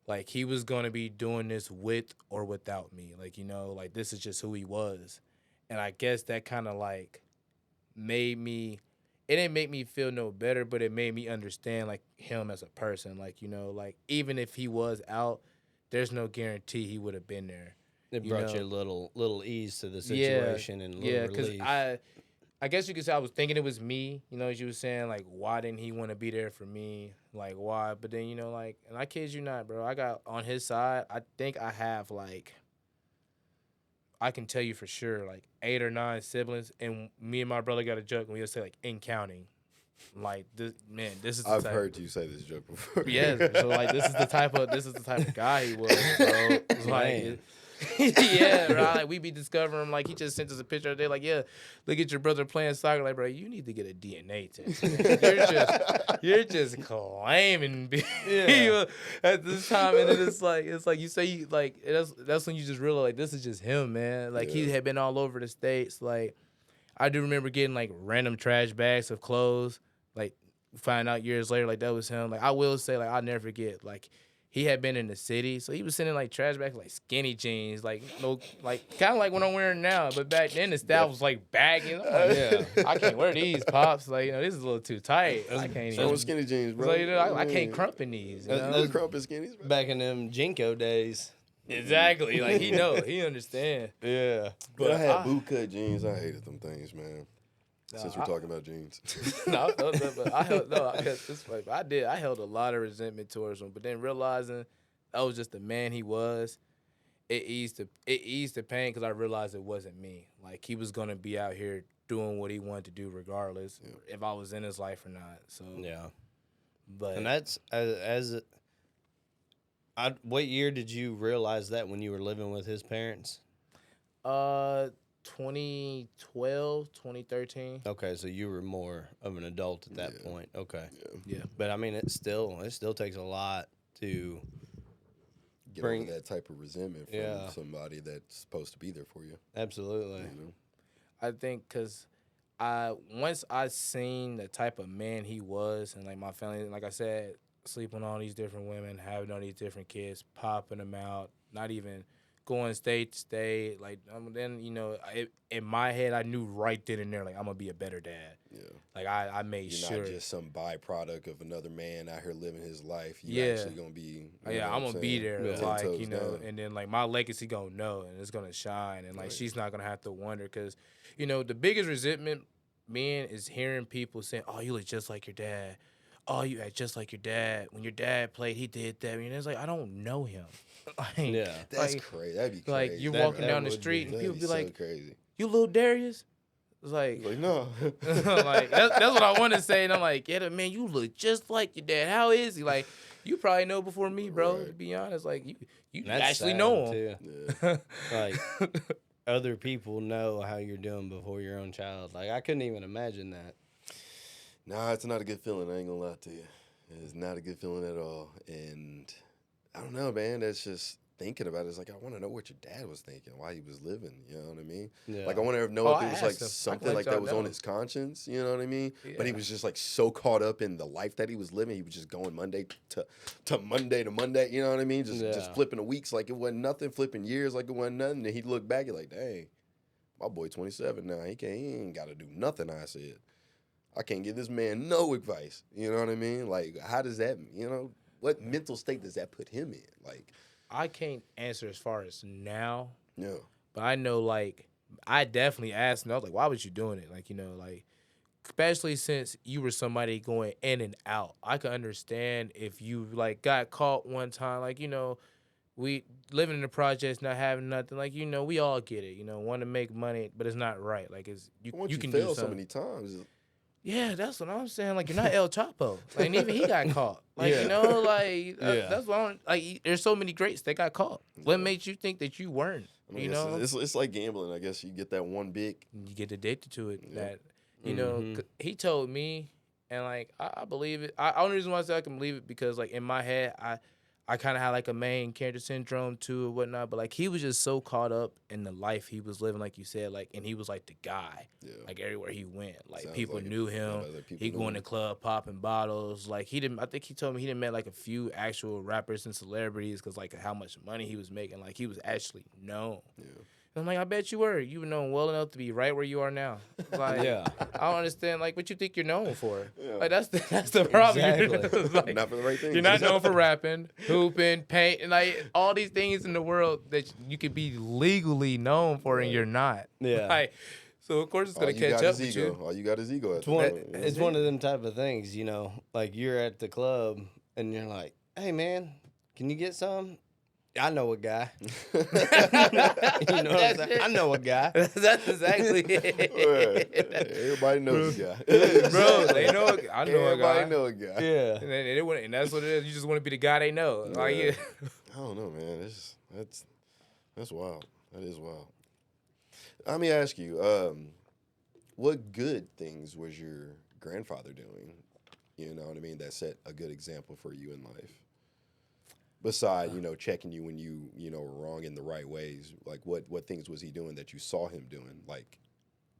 Speaker 3: Like he was gonna be doing this with or without me. Like, like this is just who he was. And I guess that kind of like made me, it didn't make me feel no better, but it made me understand like him as a person. Like, like even if he was out, there's no guarantee he would have been there.
Speaker 2: It
Speaker 3: you
Speaker 2: brought
Speaker 3: know?
Speaker 2: you a little ease to the situation and a little
Speaker 3: because
Speaker 2: relief.
Speaker 3: I guess you could say I was thinking it was me, as you were saying, like, why didn't he want to be there for me? Like, why? But then, like, and I kid you not, bro, I got on his side, I think I have, like, I can tell you for sure, like, 8 or 9 siblings, and me and my brother got a joke, and we would say, like, in counting. Like, this is the
Speaker 1: I've
Speaker 3: type.
Speaker 1: heard you say this joke before.
Speaker 3: Yeah, so, like, this is the type of guy he was, bro. It's like, yeah, right. Like, we be discovering him. Like, he just sent us a picture today. Like, yeah, look at your brother playing soccer. Like, bro, you need to get a DNA test. Man. You're just claiming being at this time, and then it's like you say like that's when you just realize like this is just him, man. Like he had been all over the states. Like I do remember getting like random trash bags of clothes. Like find out years later, like that was him. Like I will say, like I'll never forget, like. He had been in the city, so he was sending like trash bags, like skinny jeans, like no, like kind of like what I'm wearing now. But back then the style was like baggy. I'm like, I can't wear these, pops. Like this is a little too tight. I can't
Speaker 1: So
Speaker 3: even.
Speaker 1: skinny jeans, bro.
Speaker 3: So, I can't crump in these.
Speaker 1: Those crump and skinnies, bro.
Speaker 2: Back in them Jinko days.
Speaker 3: Exactly. Like he understand.
Speaker 2: Yeah.
Speaker 1: But I had bootcut jeans. I hated them things, man. Since we're talking about jeans.
Speaker 3: No, I felt that, but I held a lot of resentment towards him. But then realizing that was just the man he was, it eased the pain because I realized it wasn't me. Like he was gonna be out here doing what he wanted to do regardless if I was in his life or not. So
Speaker 2: Yeah.
Speaker 3: but
Speaker 2: And that's what year did you realize that when you were living with his parents?
Speaker 3: 2012, 2013.
Speaker 2: Okay, so you were more of an adult at that point. Okay.
Speaker 3: Yeah.
Speaker 2: But I mean, it still takes a lot to
Speaker 1: Get over that type of resentment from somebody that's supposed to be there for you.
Speaker 2: Absolutely.
Speaker 3: I think because once I seen the type of man he was, and like my family, like I said, sleeping on all these different women, having all these different kids, popping them out, not even going state to state, like then in my head I knew right then and there like I'm gonna be a better dad. Yeah, like I made
Speaker 1: You're
Speaker 3: sure.
Speaker 1: You're not just some byproduct of another man out here living his life. You're actually gonna be.
Speaker 3: I'm gonna be there, like
Speaker 1: down.
Speaker 3: and then like my legacy gonna know and it's gonna shine, and like she's not gonna have to wonder because the biggest resentment being is hearing people saying, "Oh, you look just like your dad." Oh, you act just like your dad. When your dad played, he did that. And it's like, I don't know him. Like,
Speaker 1: that's crazy. That'd be crazy.
Speaker 3: Like, you're walking down the street and people be like,
Speaker 1: crazy.
Speaker 3: You little Darius? It's like
Speaker 1: no.
Speaker 3: like, that's what I want to say. And I'm like, yeah, man, you look just like your dad. How is he? Like, You probably know before me, bro.
Speaker 1: Right.
Speaker 3: To be honest, like you
Speaker 2: And that's
Speaker 3: actually
Speaker 2: sad,
Speaker 3: know
Speaker 2: too.
Speaker 3: him.
Speaker 2: Like other people know how you're doing before your own child. Like I couldn't even imagine that.
Speaker 1: Nah, it's not a good feeling. I ain't gonna lie to you. It's not a good feeling at all. And I don't know, man. That's just thinking about it. It's like I want to know what your dad was thinking, why he was living. You know what I mean?
Speaker 2: Yeah.
Speaker 1: Like I want to know
Speaker 3: Oh,
Speaker 1: if
Speaker 3: I
Speaker 1: it was like
Speaker 3: asked him. I can
Speaker 1: something
Speaker 3: let
Speaker 1: like
Speaker 3: y'all
Speaker 1: that was on
Speaker 3: know.
Speaker 1: his conscience. You know what I mean? But he
Speaker 3: Yeah.
Speaker 1: was just like so caught up in the life that he was living. He was just going Monday to Monday to Monday. You know what I mean? Just
Speaker 2: Yeah.
Speaker 1: flipping the weeks like it wasn't nothing, flipping years like it wasn't nothing. And he'd look back and like, dang, my boy 27 now. He ain't got to do nothing. I said. I can't give this man no advice. You know what I mean? Like, how does that, what mental state does that put him in? Like,
Speaker 3: I can't answer as far as now,
Speaker 1: yeah,
Speaker 3: but I know like I definitely asked him. I was like, why was you doing it? Like like especially since you were somebody going in and out. I could understand if you like got caught one time, like we living in the projects, not having nothing. Like we all get it. Want to make money, but it's not right. Like it's
Speaker 1: once
Speaker 3: you
Speaker 1: you
Speaker 3: can do
Speaker 1: fail so
Speaker 3: something.
Speaker 1: many times,
Speaker 3: Yeah, that's what I'm saying. Like you're not El Chapo. Like and even he got caught. Like
Speaker 2: Yeah.
Speaker 3: like
Speaker 2: Yeah.
Speaker 3: that's what I'm like. There's so many greats that got caught. What makes you think that you weren't?
Speaker 1: I mean, it's like gambling. I guess you get that one big.
Speaker 3: You get addicted to it.
Speaker 1: Yeah.
Speaker 3: That
Speaker 2: Mhm.
Speaker 3: he told me, and like I believe it. Only reason why I say I can believe it because like in my head I kind of had like a main character syndrome too or whatnot, but like he was just so caught up in the life he was living, like you said, like and he was like the guy,
Speaker 1: Yeah.
Speaker 3: like everywhere he went, like
Speaker 1: Sounds
Speaker 3: people
Speaker 1: like it.
Speaker 3: knew
Speaker 1: Yeah,
Speaker 3: him.
Speaker 1: like people
Speaker 3: He
Speaker 1: knew
Speaker 3: go in
Speaker 1: him.
Speaker 3: the club popping bottles, like he didn't. I think he told me he didn't met like a few actual rappers and celebrities because like how much money he was making, like he was actually known.
Speaker 1: Yeah.
Speaker 3: I'm like, I bet you were. You were known well enough to be right where you are now. Like,
Speaker 2: Yeah.
Speaker 3: I don't understand, like, what you think you're known for.
Speaker 1: Yeah.
Speaker 3: Like, that's the problem.
Speaker 2: Exactly.
Speaker 3: Like,
Speaker 1: Not for the right things.
Speaker 3: you're not known for rapping, hooping, painting, like, all these things in the world that you could be legally known for and
Speaker 1: Right.
Speaker 3: you're not.
Speaker 2: Yeah.
Speaker 3: Like, so, of course, it's
Speaker 1: All
Speaker 3: going to
Speaker 1: you
Speaker 3: catch
Speaker 1: got
Speaker 3: up
Speaker 1: is
Speaker 3: with
Speaker 1: ego.
Speaker 3: you.
Speaker 1: All you got is ego. At
Speaker 2: It's
Speaker 1: the
Speaker 2: one.
Speaker 1: moment,
Speaker 2: It's one of them type of things, Like you're at the club and you're like, "Hey, man, can you get some?" I know a guy. You know what I'm saying? I know a guy.
Speaker 3: That's exactly
Speaker 1: Right.
Speaker 3: it.
Speaker 1: Everybody knows a guy.
Speaker 3: Bro, they know. I know a guy.
Speaker 1: Everybody know a guy.
Speaker 2: Yeah.
Speaker 3: And that's what it is. You just want to be the guy they know. Like,
Speaker 1: Yeah.
Speaker 3: yeah.
Speaker 1: I don't know, man. That's wild. That is wild. Let me ask you, what good things was your grandfather doing? You know what I mean? That set a good example for you in life. Beside, checking you when you were wrong in the right ways. Like, what things was he doing that you saw him doing? Like,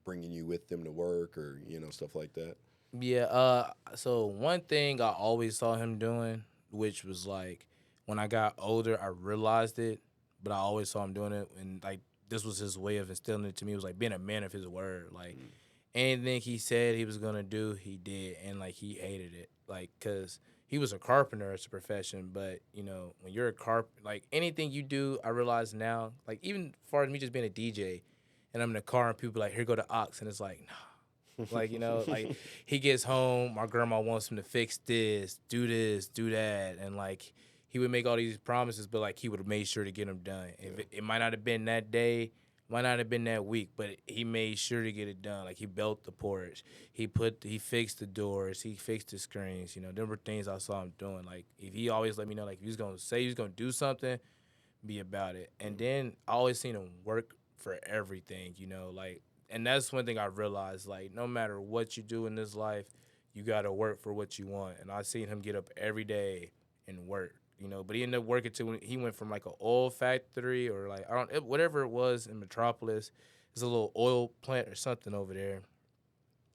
Speaker 1: bringing you with him to work or stuff like that.
Speaker 3: Yeah, so one thing I always saw him doing, which was like when I got older, I realized it, but I always saw him doing it, and like this was his way of instilling it to me. It was like being a man of his word. Like anything he said he was gonna do, he did, and like he hated it, like cause he was a carpenter as a profession, but when you're a like anything you do, I realize now, like even as far as me just being a DJ, and I'm in the car and people like here go the aux, and it's like nah. Like, like he gets home, my grandma wants him to fix this, do that. And like he would make all these promises, but like he would have made sure to get them done. If it might not have been that day, might not have been that week, but he made sure to get it done. Like he built the porch, he fixed the doors, he fixed the screens. There were things I saw him doing. Like if he always let me know, like if he's gonna say he's gonna do something, be about it. And then I always seen him work for everything, like. And that's one thing I realized, like, no matter what you do in this life, you got to work for what you want. And I seen him get up every day and work, but he ended up working to when he went from like an oil factory or like, whatever it was in Metropolis. It's a little oil plant or something over there.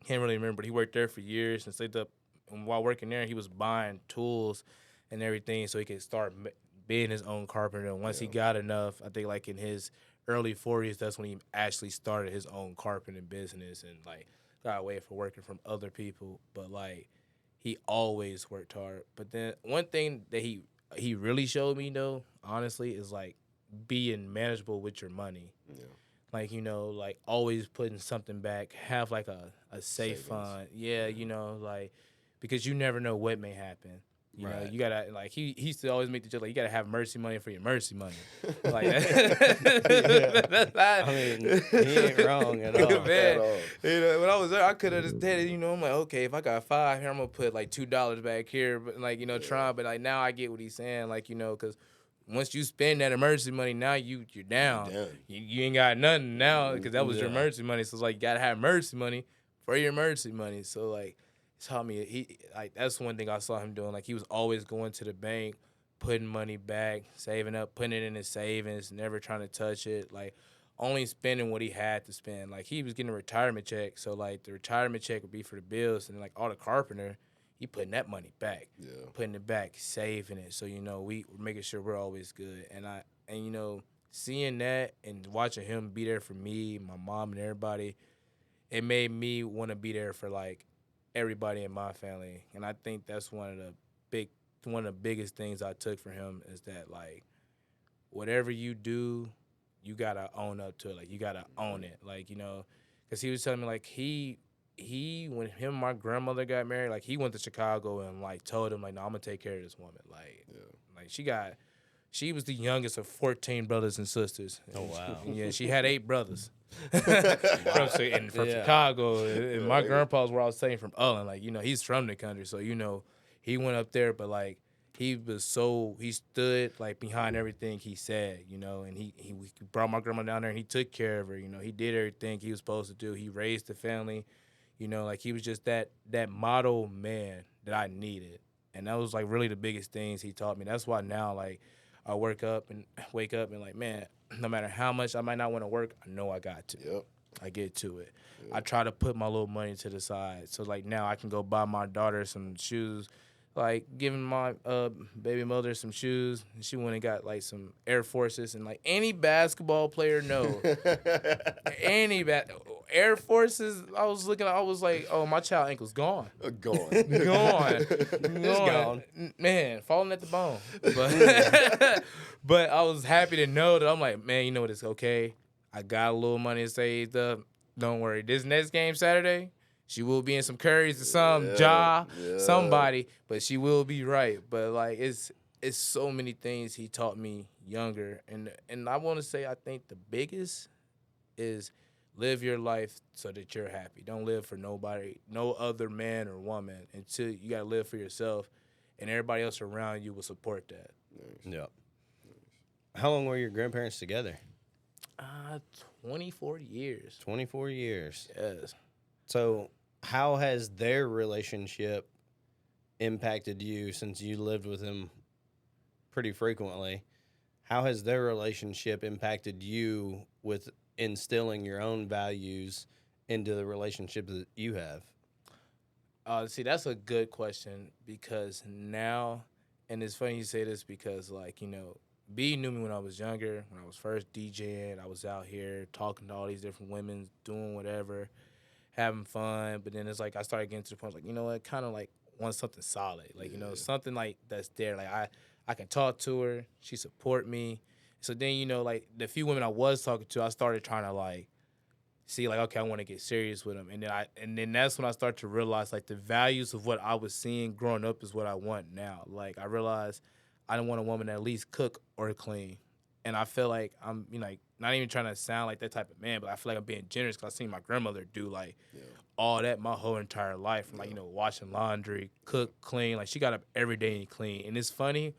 Speaker 3: Can't really remember, but he worked there for years and saved up. And while working there, he was buying tools and everything so he could start being his own carpenter. And once he got enough, I think like in his early 40s, that's when he actually started his own carpenting business and like got away from working from other people. But like he always worked hard. But then one thing that he really showed me though, honestly, is like being manageable with your money.
Speaker 1: Yeah.
Speaker 3: Like, like always putting something back, have like a safe
Speaker 1: Savings.
Speaker 3: fund. Yeah, like because you never know what may happen. You know,
Speaker 2: Right.
Speaker 3: you gotta like he used to always make the joke like you gotta have mercy money for your mercy money. Like that's
Speaker 2: I mean, he ain't wrong at all.
Speaker 3: man.
Speaker 1: At all.
Speaker 3: You know, when I was there, I could understand it. You know, I'm like, okay, if I got $5 here, I'm gonna put like $2 back here, but like trying. But like now I get what he's saying, like because once you spend that emergency money, now you're down.
Speaker 1: You're done.
Speaker 3: You ain't got nothing now because that was your
Speaker 2: Yeah.
Speaker 3: emergency money. So it's like you gotta have emergency money for your emergency money. So like it taught me he like that's one thing I saw him doing. Like he was always going to the bank, putting money back, saving up, putting it in his savings, never trying to touch it. Like only spending what he had to spend. Like he was getting a retirement check, so like the retirement check would be for the bills, and like all the carpenter, he putting that money back, putting it back, saving it. So we were making sure we're always good. And seeing that and watching him be there for me, my mom, and everybody, it made me want to be there for like everybody in my family. And I think that's one of the biggest things I took from him is that like whatever you do, you gotta own up to it. Like you gotta own it. Like because he was telling me like he when him and my grandmother got married, like he went to Chicago and like told him like, no, I'm gonna take care of this woman. Like she was the youngest of 14 brothers and sisters.
Speaker 2: Oh, wow.
Speaker 3: Yeah, she had 8 brothers. from Chicago, and my grandpa's where I was saying from Ullen. Like he's from the country, so he went up there, but like he stood like behind everything he said, and he brought my grandma down there and he took care of her. He did everything he was supposed to do. He raised the family, like he was just that model man that I needed, and that was like really the biggest things he taught me. That's why now like I wake up and like, man, no matter how much I might not want to work, I know I got to.
Speaker 1: Yep.
Speaker 3: I get to it.
Speaker 1: Yep.
Speaker 3: I try to put my little money to the side. So, like, now I can go buy my daughter some shoes. Like, giving my baby mother some shoes. And she went and got, like, some Air Forces. And, like, any basketball player knows. Air Forces, I was like, oh, my child ankle's gone.
Speaker 1: Gone.
Speaker 3: Gone.
Speaker 2: gone.
Speaker 3: Man, falling at the bone. But, but I was happy to know that I'm like, man, you know what? It's okay. I got a little money saved up. Don't worry. This next game Saturday, she will be in some Currys or somebody, but she will be right. But like it's so many things he taught me younger, and I want to say I think the biggest is live your life so that you're happy. Don't live for nobody, no other man or woman until you gotta live for yourself, and everybody else around you will support that.
Speaker 1: Nice.
Speaker 2: Yep. How long were your grandparents together?
Speaker 3: 24 years.
Speaker 2: 24 years.
Speaker 3: Yes.
Speaker 2: So how has their relationship impacted you since you lived with them pretty frequently? How has their relationship impacted you with instilling your own values into the relationship that you have?
Speaker 3: See, that's a good question because now, and it's funny you say this because, like, B knew me when I was younger, when I was first DJing. I was out here talking to all these different women, doing whatever, having fun. But then it's like I started getting to the point, like, you know what, kind of like want something solid. Like, something like that's there. Like, I can talk to her. She support me. So then, like, the few women I was talking to, I started trying to, like, see, like, okay, I want to get serious with them. And then that's when I started to realize, like, the values of what I was seeing growing up is what I want now. Like, I realized I don't want a woman that at least cook or clean. And I feel like I'm, like, not even trying to sound like that type of man, but I feel like I'm being generous because I seen my grandmother do, like, all that my whole entire life. From, like, washing laundry, cook, clean. Like, she got up every day and clean. And it's funny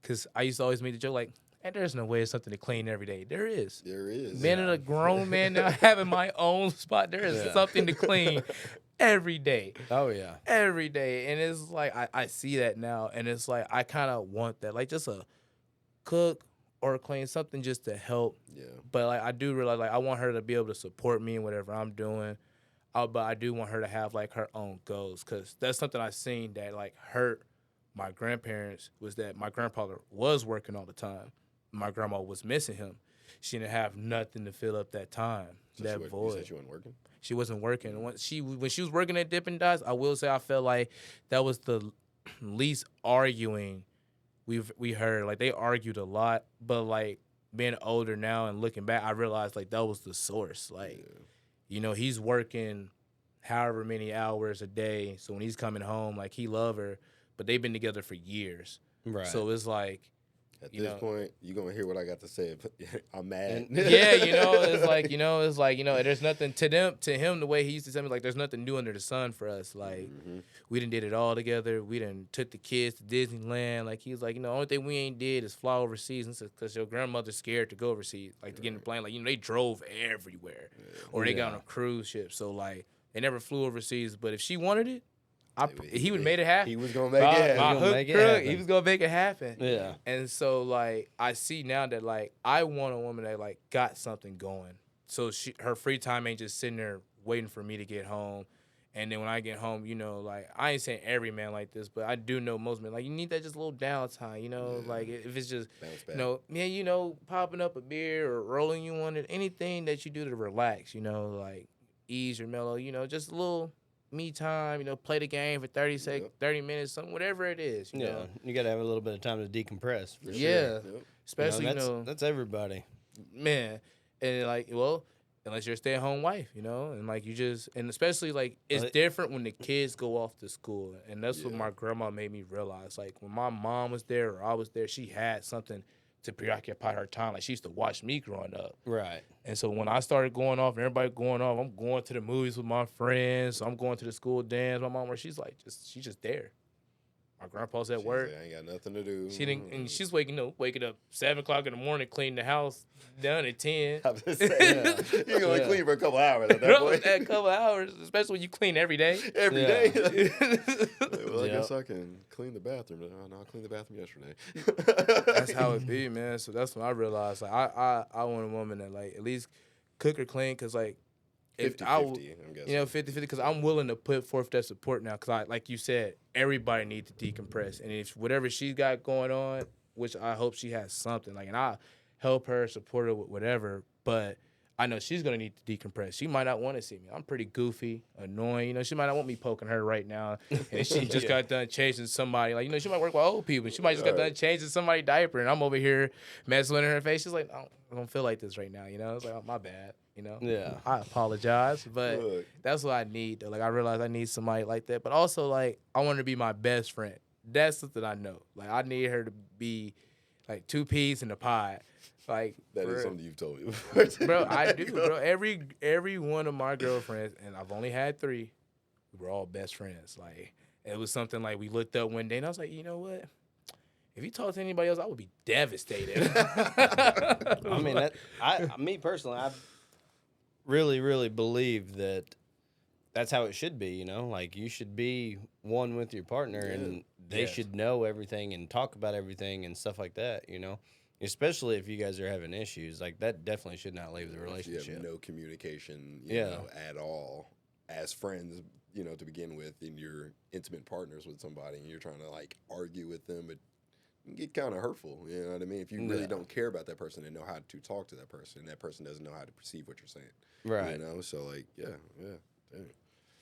Speaker 3: because I used to always make the joke, like, and there's no way it's something to clean every day. There is.
Speaker 1: There is.
Speaker 3: Being a grown man now, having my own spot, there is something to clean every day.
Speaker 2: Oh, yeah.
Speaker 3: Every day. And it's like, I see that now, and it's like, I kind of want that. Like, just a cook or clean, something just to help.
Speaker 1: Yeah.
Speaker 3: But, like, I do realize, like, I want her to be able to support me in whatever I'm doing. But I do want her to have, like, her own goals, because that's something I seen that, like, hurt my grandparents, was that my grandfather was working all the time. My grandma was missing him. She didn't have nothing to fill up that time,
Speaker 1: So
Speaker 3: that
Speaker 1: you
Speaker 3: void.
Speaker 1: said she wasn't working?
Speaker 3: She wasn't working. And when she was working at Dippin' Dots, I will say I felt like that was the least arguing we heard. Like, they argued a lot, but, like, being older now and looking back, I realized, like, that was the source. Like, he's working however many hours a day, so when he's coming home, like, he love her, but they've been together for years.
Speaker 2: Right.
Speaker 3: So it's like,
Speaker 1: At
Speaker 3: you
Speaker 1: this
Speaker 3: know,
Speaker 1: point, you're gonna hear what I got to say. I'm mad.
Speaker 3: yeah, it's like, there's nothing to him, the way he used to tell me, like, there's nothing new under the sun for us. Like, we done did it all together. We done took the kids to Disneyland. Like, he was like, the only thing we ain't did is fly overseas because your grandmother's scared to go overseas, like, to get in the plane. Like, they drove everywhere, or they got on a cruise ship. So, like, they never flew overseas. But if she wanted it, he would make it happen.
Speaker 1: He was gonna make it
Speaker 3: My
Speaker 1: happen.
Speaker 3: hook crook, he was gonna make it happen.
Speaker 2: Yeah.
Speaker 3: And so, like, I see now that, like, I want a woman that, like, got something going. So her free time ain't just sitting there waiting for me to get home. And then when I get home, like, I ain't saying every man like this, but I do know most men, like, you need that just little downtime, like, if it's just, popping up a beer or rolling you on it, anything that you do to relax, like, ease your mellow, just a little me time, play the game for 30 minutes, something, whatever it is, you know.
Speaker 2: You got to have a little bit of time to decompress. For
Speaker 3: Yeah.
Speaker 2: sure.
Speaker 3: Especially,
Speaker 2: that's everybody.
Speaker 3: Man. And, like, well, unless you're a stay-at-home wife, and, like, and especially, like, it's different when the kids go off to school. And that's what my grandma made me realize. Like, when my mom was there or I was there, she had something to preoccupy her time. Like, she used to watch me growing up.
Speaker 2: Right.
Speaker 3: And so when I started going off and everybody going off, I'm going to the movies with my friends. I'm going to the school dance. My mom, where she's like, she's just there. My grandpa's at work.
Speaker 1: I ain't got nothing to do.
Speaker 3: She didn't, and she's waking up 7:00 in the morning, cleaning the house, done at 10.
Speaker 1: I was just saying, you can only clean for a couple hours at that point.
Speaker 3: A couple hours, especially when you clean every day.
Speaker 1: Every
Speaker 2: Yeah.
Speaker 1: day. Well, I guess I can clean the bathroom. No, I cleaned the bathroom yesterday.
Speaker 3: That's how it be, man. So that's when I realized, like, I want a woman that, like, at least cook or clean, because, like,
Speaker 1: 50-50, I'm guessing.
Speaker 3: 50-50, because I'm willing to put forth that support now, because, like you said, everybody needs to decompress. And if whatever she's got going on, which I hope she has something, like, and I'll help her, support her with whatever, but I know she's going to need to decompress. She might not want to see me. I'm pretty goofy, annoying. She might not want me poking her right now. And she just got done changing somebody. Like, she might work with old people. She might just got done changing somebody's diaper, and I'm over here messing in her face. She's like, I don't feel like this right now, It's like, oh, my bad,
Speaker 2: Yeah.
Speaker 3: I apologize, but that's what I need, though. Like, I realize I need somebody like that. But also, like, I want her to be my best friend. That's something I know. Like, I need her to be, like, two peas in a pod. Like,
Speaker 1: that is something you've told me before.
Speaker 3: Bro, I do, bro. Every one of my girlfriends, and I've only had 3, we were all best friends. Like, it was something like we looked up one day, and I was like, you know what? If you talk to anybody else, I would be devastated.
Speaker 2: I mean, me personally, I really, really believe that that's how it should be, Like, you should be one with your partner, and they should know everything and talk about everything and stuff like that, Especially if you guys are having issues. Like, that definitely should not leave the relationship.
Speaker 1: You have no communication, you know, at all as friends, to begin with, and you're intimate partners with somebody, and you're trying to, like, argue with them, it can get kind of hurtful, you know what I mean? If you really don't care about that person and know how to talk to that person, and that person doesn't know how to perceive what you're saying.
Speaker 2: Right.
Speaker 1: So, like, dang.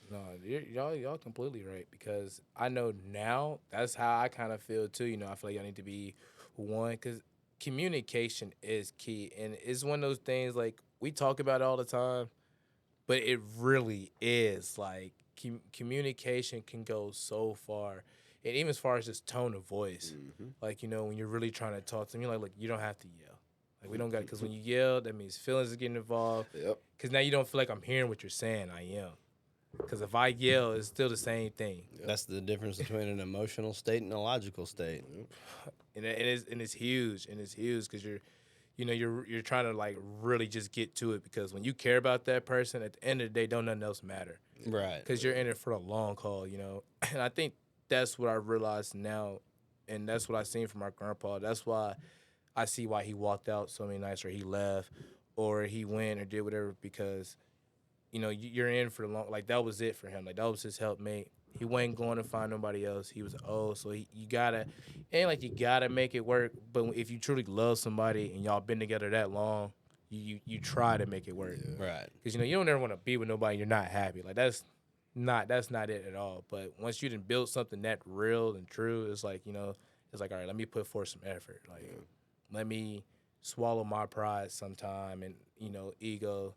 Speaker 3: No, y'all completely right, because I know now that's how I kind of feel, too. I feel like y'all need to be one, because communication is key, and it's one of those things, like, we talk about it all the time, but it really is, like, communication can go so far, and even as far as just tone of voice, like, when you're really trying to talk to them, you're like, look, you don't have to yell, like, we don't got, because when you yell, that means feelings are getting involved, because now you don't feel like I'm hearing what you're saying. I am. Because if I yell, it's still the same thing.
Speaker 2: That's the difference between an emotional state and a logical state.
Speaker 3: And it's huge, because you're trying to, like, really just get to it, because when you care about that person, at the end of the day, don't nothing else matter.
Speaker 2: Right.
Speaker 3: Because you're in it for a long haul, And I think that's what I realized now, and that's what I seen from my grandpa. That's why I see why he walked out so many nights, or he left, or he went or did whatever, because you're in for the long, like, that was it for him. Like, that was his helpmate. He wasn't going to find nobody else. He was old, so you gotta make it work. But if you truly love somebody and y'all been together that long, you try to make it work.
Speaker 2: Right.
Speaker 3: Because you don't ever want to be with nobody you're not happy. Like, that's not it at all. But once you done built something that real and true, it's like, it's like, all right, let me put forth some effort. Like, let me swallow my pride sometime, and ego.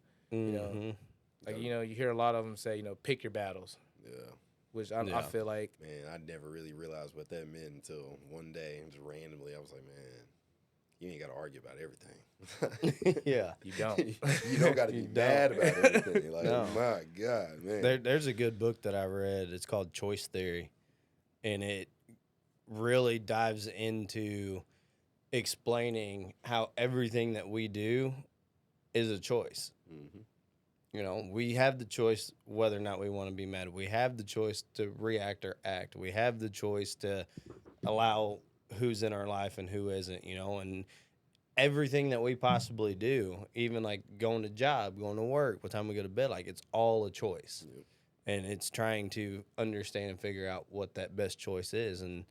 Speaker 3: Like, you hear a lot of them say, pick your battles.
Speaker 1: Yeah.
Speaker 3: which I
Speaker 2: Yeah.
Speaker 3: feel like
Speaker 1: Man, I never really realized what that meant until one day, just randomly, I was like, man, you ain't got to argue about everything.
Speaker 2: Yeah.
Speaker 3: you don't.
Speaker 1: You don't got to
Speaker 2: You
Speaker 1: be
Speaker 2: don't.
Speaker 1: mad about everything. Like,
Speaker 2: No.
Speaker 1: my God, man.
Speaker 2: There's a good book that I read. It's called Choice Theory, and it really dives into explaining how everything that we do is a choice.
Speaker 1: Mhm.
Speaker 2: You know, we have the choice whether or not we want to be mad. We have the choice to react or act. We have the choice to allow who's in our life and who isn't, you know, and everything that we possibly do, even like going to job, going to work, what time we go to bed, like it's all a choice.
Speaker 1: Yep.
Speaker 2: And it's trying to understand and figure out what that best choice is. And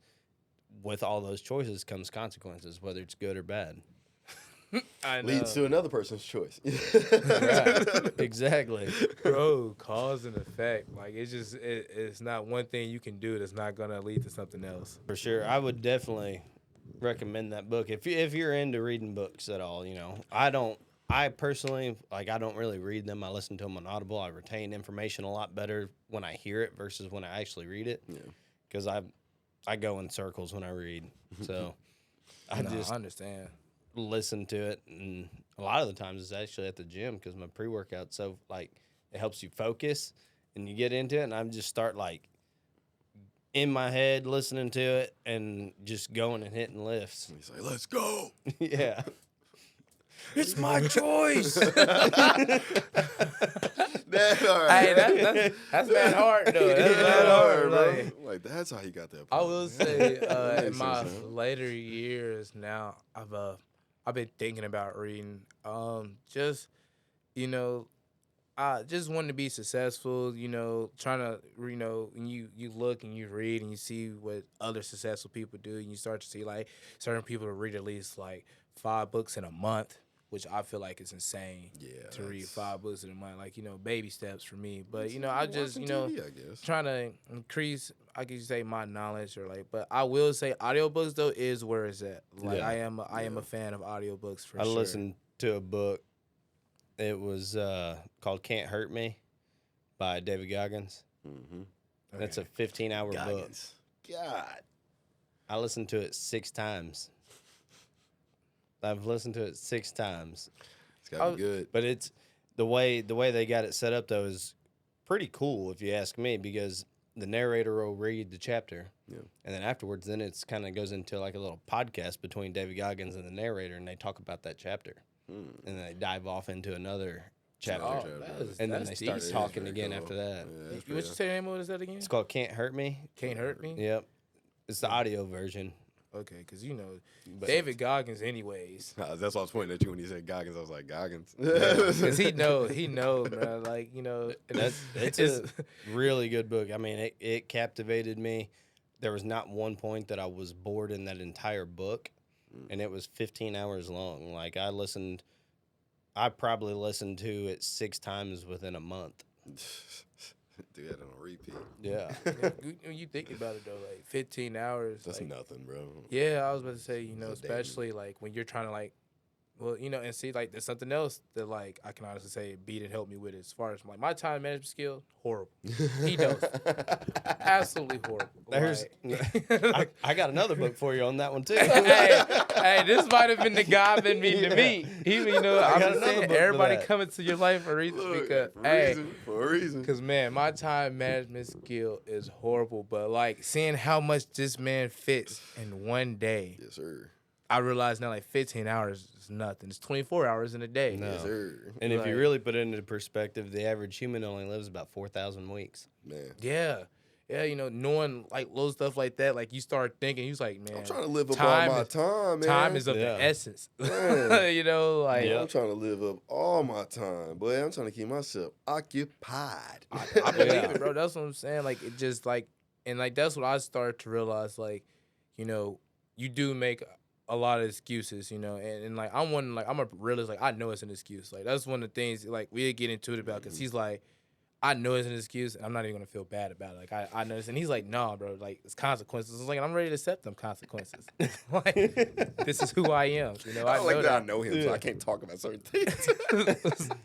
Speaker 2: with all those choices comes consequences, whether it's good or bad.
Speaker 3: I know.
Speaker 1: Leads to another person's choice.
Speaker 2: Right. Exactly.
Speaker 3: Bro, cause and effect. Like it's not one thing you can do that's not gonna lead to something else.
Speaker 2: For sure. I would definitely recommend that book. If you're into reading books at all, you know. I personally, like, I don't really read them. I listen to them on Audible. I retain information a lot better when I hear it versus when I actually read it.
Speaker 1: Yeah.
Speaker 2: Because I go in circles when I read. So I
Speaker 3: No,
Speaker 2: just
Speaker 3: I understand.
Speaker 2: listen to it, and a lot of the times it's actually at the gym because my pre-workout, so like it helps you focus and you get into it, and I'm just start like in my head listening to it and just going and hitting lifts.
Speaker 1: He's like, let's go.
Speaker 2: Yeah. It's my choice.
Speaker 1: That's all right.
Speaker 3: Hey, that's that hard though. That's
Speaker 1: That's
Speaker 3: that hard,
Speaker 1: bro.
Speaker 3: like,
Speaker 1: Like, that's how you got that.
Speaker 3: I
Speaker 1: point.
Speaker 3: will say,
Speaker 1: That
Speaker 3: in
Speaker 1: makes
Speaker 3: my
Speaker 1: sense, man.
Speaker 3: later years now, I've been thinking about reading. Just just wanting to be successful. Trying to, when you look and you read and you see what other successful people do, and you start to see like certain people to read at least like 5 books in a month, which I feel like is insane.
Speaker 1: Yeah,
Speaker 3: to read
Speaker 1: that's-
Speaker 3: 5 books in a month, like baby steps for me. But
Speaker 1: It's
Speaker 3: I just
Speaker 1: watching TV, I guess.
Speaker 3: trying to increase, I could say, my knowledge or like. But I will say audiobooks though is where it's at. Like
Speaker 2: Yeah.
Speaker 3: I am a fan of audiobooks for
Speaker 2: I
Speaker 3: sure.
Speaker 2: listened to a book. It was called Can't Hurt Me by David Goggins.
Speaker 1: Mm-hmm.
Speaker 2: That's a 15-hour book.
Speaker 1: Goggins. God.
Speaker 2: I listened to it 6 times. I've listened to it 6 times.
Speaker 1: It's gotta be good.
Speaker 2: But it's the way they got it set up though is pretty cool if you ask me, because the narrator will read the chapter.
Speaker 1: Yeah.
Speaker 2: And then afterwards then it's kind of goes into like a little podcast between David Goggins and the narrator, and they talk about that chapter.
Speaker 1: Mm.
Speaker 2: And then they dive off into another chapter.
Speaker 3: Oh,
Speaker 1: chapter.
Speaker 2: And then
Speaker 3: that's
Speaker 2: they start
Speaker 3: decent.
Speaker 2: talking
Speaker 1: Very
Speaker 2: again
Speaker 1: cool.
Speaker 2: after that.
Speaker 1: Yeah, that's
Speaker 3: What
Speaker 1: pretty
Speaker 3: you say the name of that again?
Speaker 2: It's called Can't Hurt Me.
Speaker 3: Can't Hurt Me.
Speaker 2: Yep. It's the audio version.
Speaker 3: Okay, because
Speaker 2: But-
Speaker 3: David Goggins, anyways.
Speaker 1: Nah, that's why I was pointing at you when you said Goggins. I was like, Goggins.
Speaker 3: Because he know, bro. Like,
Speaker 2: It's a really good book. I mean, it captivated me. There was not one point that I was bored in that entire book, and it was 15 hours long. Like I probably listened to it 6 times within a month.
Speaker 1: Do that on a repeat.
Speaker 2: Yeah.
Speaker 3: when you think about it, though, like 15 hours.
Speaker 1: That's
Speaker 3: like,
Speaker 1: nothing, bro.
Speaker 3: yeah, I was about to say,
Speaker 1: It's a day.
Speaker 3: especially like when you're trying to like, well, and see, like, there's something else that, like, I can honestly say beat and help me with as far as, like, my time management skill, horrible. He knows. Absolutely horrible.
Speaker 2: There's, I got another book for you on that one too.
Speaker 3: hey, this might have been the guy I've been meeting to meet. Even,
Speaker 2: I
Speaker 3: I'm
Speaker 2: got
Speaker 3: just
Speaker 2: another
Speaker 3: saying,
Speaker 2: book for
Speaker 3: everybody
Speaker 2: that.
Speaker 3: coming to your life for a reason.
Speaker 1: Look,
Speaker 3: Because,
Speaker 1: for a reason.
Speaker 3: because, man, my time management skill is horrible. But, like, seeing how much this man fits in one day,
Speaker 1: Yes, sir.
Speaker 3: I realize now, like, 15 hours is nothing. It's 24 hours in a day.
Speaker 2: No.
Speaker 1: Yes, sir.
Speaker 2: And if you
Speaker 3: Like-
Speaker 2: really put it into perspective, the average human only lives about 4,000 weeks.
Speaker 1: Man.
Speaker 3: Yeah. Yeah, knowing, like, little stuff like that, like, you start thinking, he was like, man.
Speaker 1: I'm trying to live up
Speaker 3: time
Speaker 1: all my
Speaker 3: is-
Speaker 1: time, man.
Speaker 3: Time is of
Speaker 2: Yeah.
Speaker 3: the essence.
Speaker 1: Man.
Speaker 3: Like,
Speaker 2: Yeah.
Speaker 1: I'm trying to live up all my time, boy. I'm trying to keep myself occupied.
Speaker 3: I believe
Speaker 2: Yeah.
Speaker 3: it, bro. That's what I'm saying. Like, it just, like, and, like, that's what I started to realize, like, you do make a lot of excuses, and like, I'm a realist. Like, I know it's an excuse. Like, that's one of the things, like, we get into it about, because he's like, I know it's an excuse, and I'm not even going to feel bad about it. Like, I know this. And he's like, nah, bro, like, it's consequences. It's like, I'm ready to accept them consequences. Like, this is who I am.
Speaker 1: I don't like
Speaker 3: know
Speaker 1: that I
Speaker 3: that.
Speaker 1: know him, so I can't talk about certain things.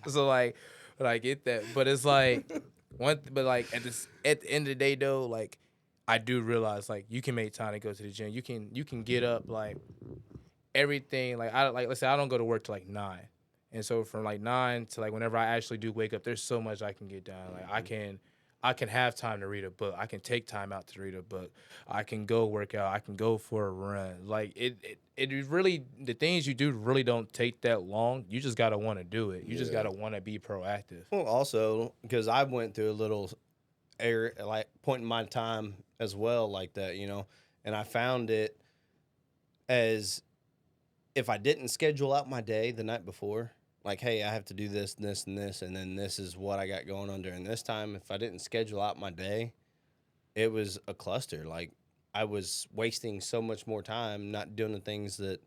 Speaker 3: So, like, but I get that. But it's like, But like at the end of the day though, like I do realize like you can make time to go to the gym. You can get up like everything. Like I like let's say I don't go to work till like 9. And so from like 9 to like whenever I actually do wake up, there's so much I can get done. Like I can have time to read a book. I can take time out to read a book. I can go work out. I can go for a run. Like it is really the things you do really don't take that long. You just gotta want to do it. You just
Speaker 1: Yeah.
Speaker 3: gotta want to be proactive.
Speaker 2: Well, also because I went through a little area, like point in my time as well, like that, and I found it as if I didn't schedule out my day the night before, like, hey, I have to do this, and this, and this, and then this is what I got going on during this time. If I didn't schedule out my day, it was a cluster. Like, I was wasting so much more time not doing the things that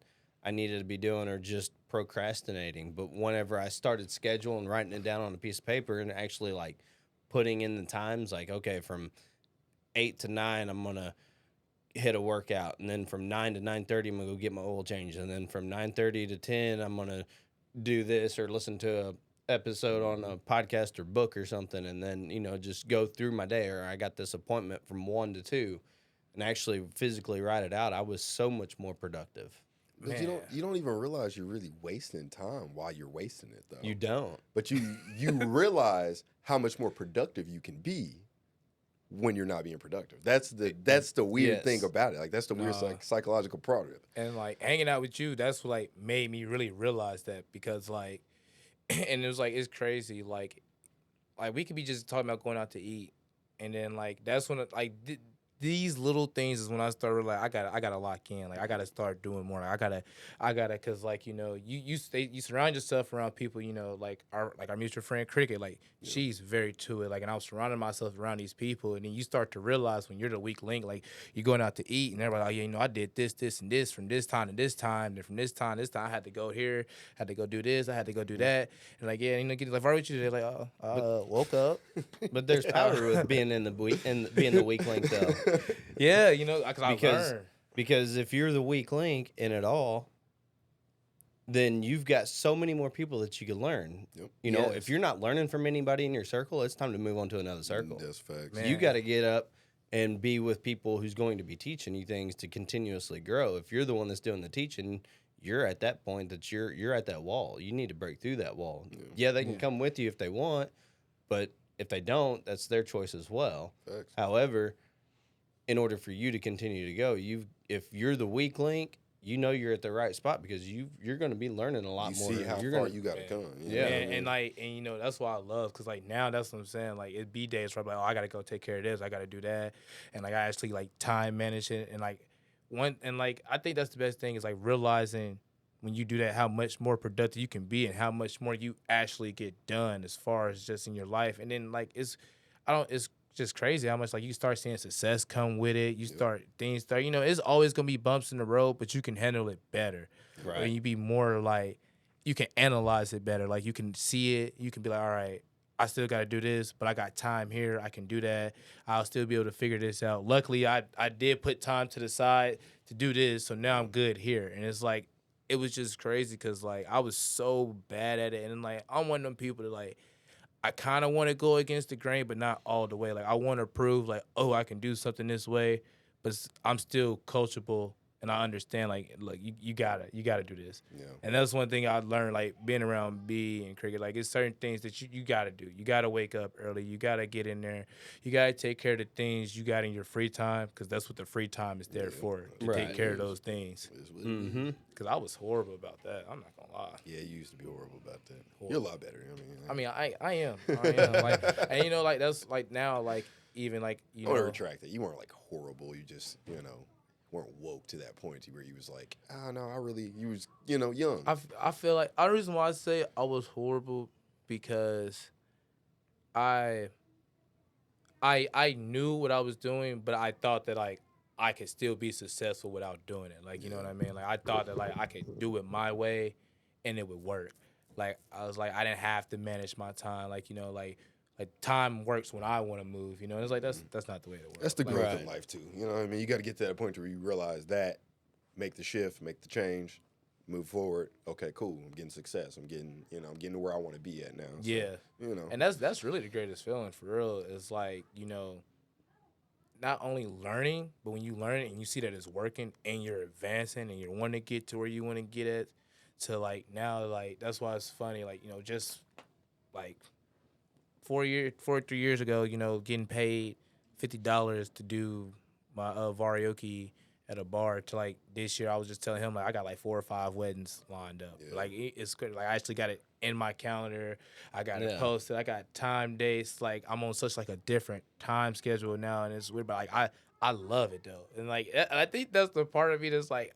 Speaker 2: I needed to be doing or just procrastinating. But whenever I started scheduling, writing it down on a piece of paper and actually like putting in the times, like, okay, from 8 to 9, I'm going to hit a workout, and then from 9 to 9:30 I'm gonna go get my oil change, and then from 9:30 to 10 I'm gonna do this or listen to a episode on a podcast or book or something, and then just go through my day. Or I got this appointment from 1 to 2, and actually physically write it out. I was so much more productive.
Speaker 1: But you don't even realize you're really wasting time while you're wasting it though.
Speaker 2: You don't.
Speaker 1: But you realize how much more productive you can be when you're not being productive. That's the weird thing
Speaker 2: Yes.
Speaker 1: about it. Like that's the weird psychological part of it.
Speaker 3: And like hanging out with you, that's what like made me really realize that because like, and it was like it's crazy. Like we could be just talking about going out to eat, and then like that's when these little things is when I started like I gotta lock in. Like I gotta start doing more. Like, I gotta cause like you surround yourself around people like our mutual friend Cricket, like she's very to it. Like, and I was surrounding myself around these people, and then you start to realize when you're the weak link, like you're going out to eat and everybody like, yeah, I did this and this from this time to this time, and from this time to this time I had to go here, had to go do this, I had to go do that, and like get like, why would you do? They're like, woke up.
Speaker 2: But there's power with being in the weak and being the weak link though.
Speaker 3: Yeah, because I learned.
Speaker 2: Because if you're the weak link in it all, then you've got so many more people that you can learn.
Speaker 1: Yep.
Speaker 2: If you're not learning from anybody in your circle, it's time to move on to another circle.
Speaker 1: That's facts.
Speaker 3: Man.
Speaker 2: You got to get up and be with people who's going to be teaching you things to continuously grow. If you're the one that's doing the teaching, you're at that point that you're at that wall. You need to break through that wall. Yeah, they can come with you if they want, but if they don't, that's their choice as well.
Speaker 1: Facts.
Speaker 2: However, in order for you to continue to go, if you're the weak link, you're at the right spot because you're going to be learning a lot more.
Speaker 1: You see how
Speaker 2: you're
Speaker 1: far
Speaker 2: gonna,
Speaker 1: you got to come.
Speaker 2: Yeah.
Speaker 3: And that's why I love, because like now that's what I'm saying. Like it be days where I'm like, oh, I gotta go take care of this, I gotta do that, and like I actually like time manage it, and like I think that's the best thing is like realizing when you do that how much more productive you can be and how much more you actually get done as far as just in your life. And then like it's just crazy how much like you start seeing success come with it. You start things start, it's always gonna be bumps in the road, but you can handle it better.
Speaker 2: Right.
Speaker 3: And you be more like you can analyze it better. Like you can see it, you can be like, all right, I still gotta do this, but I got time here, I can do that. I'll still be able to figure this out. Luckily I did put time to the side to do this, so now I'm good here. And it's like it was just crazy because like I was so bad at it, and like I'm one of them people that like I kind of want to go against the grain, but not all the way. Like I want to prove, like, oh, I can do something this way, but I'm still coachable, and I understand, like, look, you gotta do this.
Speaker 1: Yeah.
Speaker 3: And that's one thing I learned, like, being around B and Cricket. Like, it's certain things that you gotta do. You gotta wake up early. You gotta get in there. You gotta take care of the things you got in your free time, because that's what the free time is there for, to take care of those things. Because I was horrible about that. I'm not gonna lie.
Speaker 1: Yeah, you used to be horrible about that. You're a lot better.
Speaker 3: I am. Like, and like that's like now, like even like
Speaker 1: I want to retract that. You weren't like horrible. You just weren't woke to that point where you was like, no, you was young.
Speaker 3: I feel like the reason why I say I was horrible because I knew what I was doing, but I thought that like I could still be successful without doing it. Like, you know what I mean? Like I thought that like I could do it my way and it would work. Like I was like I didn't have to manage my time. Like, like time works when I want to move. It's like that's not the way it works.
Speaker 1: That's the growth in life too. You know what I mean? You got to get to that point where you realize that, make the shift, make the change, move forward. Okay, cool. I'm getting success. I'm getting to where I want to be at now. So,
Speaker 3: Yeah. And that's really the greatest feeling for real. It's like, not only learning, but when you learn it and you see that it's working and you're advancing and you want to get to where you want to get at, to like now, like that's why it's funny, like, just like 3 years ago, getting paid $50 to do my karaoke at a bar, to like this year I was just telling him like I got like 4 or 5 weddings lined up.
Speaker 1: Yeah.
Speaker 3: Like it's good. Like I actually got it in my calendar. I got it
Speaker 2: Yeah.
Speaker 3: posted. I got time dates. Like I'm on such like a different time schedule now, and it's weird. But like I love it though, and like I think that's the part of me that's like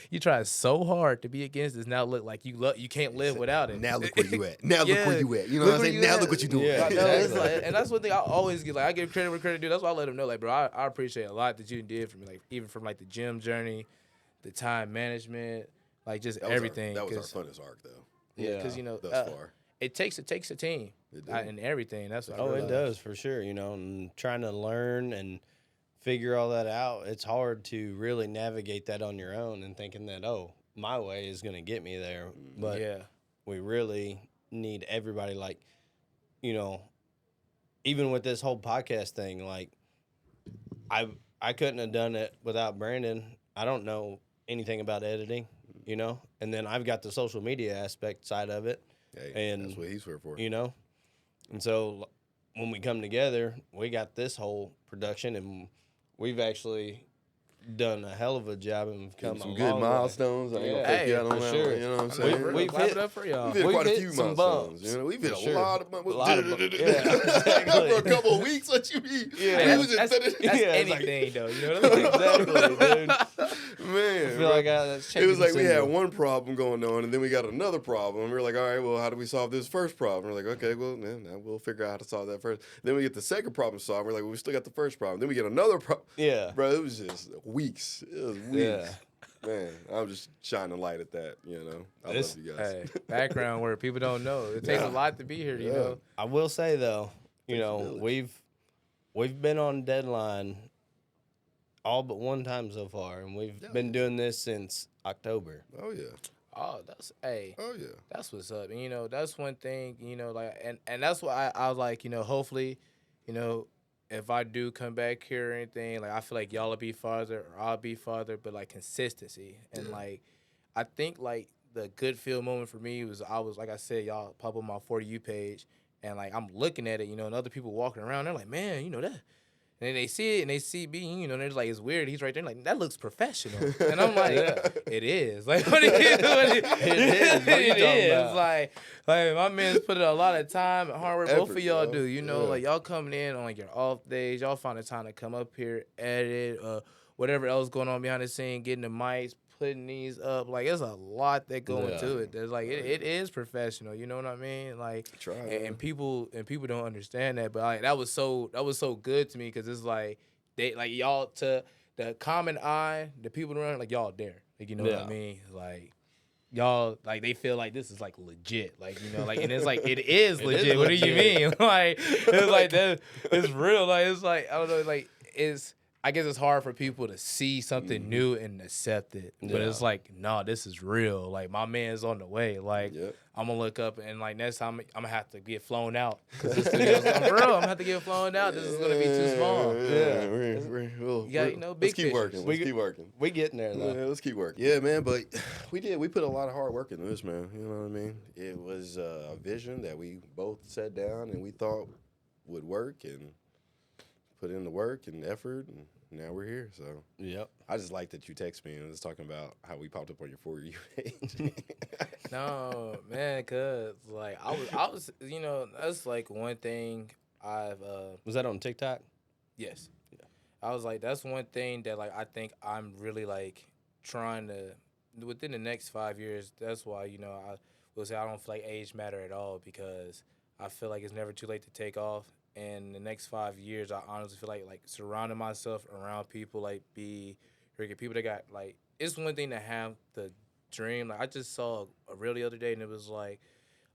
Speaker 3: you try so hard to be against this. Now look, like you can't live without it.
Speaker 1: Now look where you at. Now look
Speaker 3: Yeah.
Speaker 1: where you at. You know what I'm
Speaker 3: Look
Speaker 1: saying?
Speaker 3: where you
Speaker 1: Now
Speaker 3: at.
Speaker 1: look what you doing.
Speaker 2: Yeah.
Speaker 3: I know, it's
Speaker 2: Exactly.
Speaker 3: like, and that's one thing I always get. Like I give credit where credit due. That's why I let them know. Like, bro, I appreciate a lot that you did for me. Like even from like the gym journey, the time management, like just everything.
Speaker 1: That was our funnest arc though.
Speaker 3: Yeah, because
Speaker 1: Thus far.
Speaker 3: it takes a team
Speaker 1: It do.
Speaker 3: and everything. That's what I
Speaker 2: Oh, it
Speaker 3: realized.
Speaker 2: does for sure. And trying to learn and figure all that out, it's hard to really navigate that on your own and thinking that, oh, my way is going to get me there. But
Speaker 3: Yeah,
Speaker 2: we really need everybody, like, even with this whole podcast thing, like, I couldn't have done it without Brandon. I don't know anything about editing, and then I've got the social media aspect side of it.
Speaker 1: Hey,
Speaker 2: And
Speaker 1: that's what he's here for.
Speaker 2: And so when we come together, we got this whole production, and we've actually done a hell of a job and come
Speaker 1: Some
Speaker 2: a
Speaker 1: good
Speaker 2: long way.
Speaker 1: milestones. I ain't gonna
Speaker 2: Yeah.
Speaker 1: take you out on
Speaker 2: For
Speaker 1: that
Speaker 2: sure.
Speaker 1: one. You know what I'm
Speaker 3: I
Speaker 1: saying?
Speaker 3: know, we're
Speaker 2: we've
Speaker 3: clap
Speaker 2: hit-
Speaker 3: it up for y'all.
Speaker 1: We've hit
Speaker 2: We've
Speaker 1: quite a
Speaker 2: hit
Speaker 1: few
Speaker 2: some
Speaker 1: milestones.
Speaker 2: bumps.
Speaker 1: We've hit
Speaker 2: For
Speaker 1: a
Speaker 2: sure.
Speaker 1: lot of bumps.
Speaker 2: A lot of bumps. Yeah, exactly.
Speaker 1: For a couple of weeks, what you mean?
Speaker 2: Yeah.
Speaker 1: We was
Speaker 3: That's
Speaker 1: just-
Speaker 2: Yeah, it's like-
Speaker 3: anything though. You know what I mean?
Speaker 2: Exactly, dude.
Speaker 1: Man,
Speaker 2: I feel
Speaker 1: bro.
Speaker 2: like that's
Speaker 1: It was like we had
Speaker 2: syndrome.
Speaker 1: one problem going on, and then we got another problem. We were like, all right, well, how do we solve this first problem? We're like, okay, well, man, now we'll figure out how to solve that first. Then we get the second problem solved. We're like, well, we still got the first problem. Then we get another problem.
Speaker 2: Yeah.
Speaker 1: Bro, it was just weeks. It was weeks.
Speaker 2: Yeah.
Speaker 1: Man, I'm just shining light at that, I
Speaker 2: This-
Speaker 1: love you guys.
Speaker 3: Hey, background where people don't know. It takes
Speaker 1: Yeah.
Speaker 3: a lot to be here. You
Speaker 1: Yeah.
Speaker 3: know.
Speaker 2: I will say though,
Speaker 1: Takes a village.
Speaker 2: we've been on deadline all but one time so far, and we've
Speaker 1: Yeah.
Speaker 2: been doing this since October.
Speaker 1: Oh, yeah.
Speaker 3: Oh, that's hey.
Speaker 1: Oh, yeah.
Speaker 3: That's what's up. And that's one thing, like and that's why I was like, hopefully, if I do come back here or anything, like I feel like y'all will be farther or I'll be farther, but like consistency. And
Speaker 1: Yeah.
Speaker 3: like I think like the good feel moment for me was I was like I said, y'all pop on my 40U page and like I'm looking at it, and other people walking around, they're like, man, that. And then they see it and they see me, and they're like, it's weird. He's right there, and like, that looks professional. And I'm like, it is. Like, what it is.
Speaker 2: It is. What are you
Speaker 3: It
Speaker 2: talking
Speaker 3: is.
Speaker 2: about?
Speaker 3: Like my man's put a lot of time and hard work. Both
Speaker 1: Effort,
Speaker 3: of y'all
Speaker 1: yo.
Speaker 3: do.
Speaker 1: Yeah.
Speaker 3: Like y'all coming in on like your off days. Y'all find the time to come up here, edit, whatever else going on behind the scene, getting the mics, putting these up. Like it's a lot that go into
Speaker 2: Yeah.
Speaker 3: it. There's like it is professional. You know what I mean? Like
Speaker 1: Try,
Speaker 3: and,
Speaker 1: man.
Speaker 3: and people don't understand that. But like that was so good to me because it's like they like y'all to the common eye, the people around like y'all there. Like you know what I
Speaker 2: Yeah.
Speaker 3: mean? Like y'all like they feel like this is like legit. Like like and it's like it is legit. What do you mean? Like it's like that it's real. Like it's like I don't know, like it's I guess it's hard for people to see something new and accept it. But
Speaker 2: Yeah.
Speaker 3: it's like, no, this is real. Like my man's on the way. Like
Speaker 1: Yep.
Speaker 3: I'm gonna look up and like next time I'm gonna have to get flown out. Cause this studio's for real. I'm gonna have to get flown out. This is gonna be too small.
Speaker 1: Yeah.
Speaker 3: You got, big
Speaker 1: let's keep
Speaker 3: pictures.
Speaker 1: working. Let's keep working.
Speaker 2: We getting there though.
Speaker 1: Yeah, let's keep working. Yeah, man, but we put a lot of hard work into this, man. You know what I mean? It was a vision that we both sat down and we thought would work and put in the work and effort, and now we're here. So
Speaker 2: Yep.
Speaker 1: I just like that you text me and was talking about how we popped up on your For You page.
Speaker 3: No, man, cause like I was that's like one thing I've
Speaker 2: Was that on TikTok?
Speaker 3: yes. I was like, that's one thing that like I think I'm really like trying to within the next 5 years. That's why I will say I don't feel like age matter at all because I feel like it's never too late to take off. And the next 5 years, I honestly feel like surrounding myself around people people that got like it's one thing to have the dream. Like I just saw a reel the other day, and it was like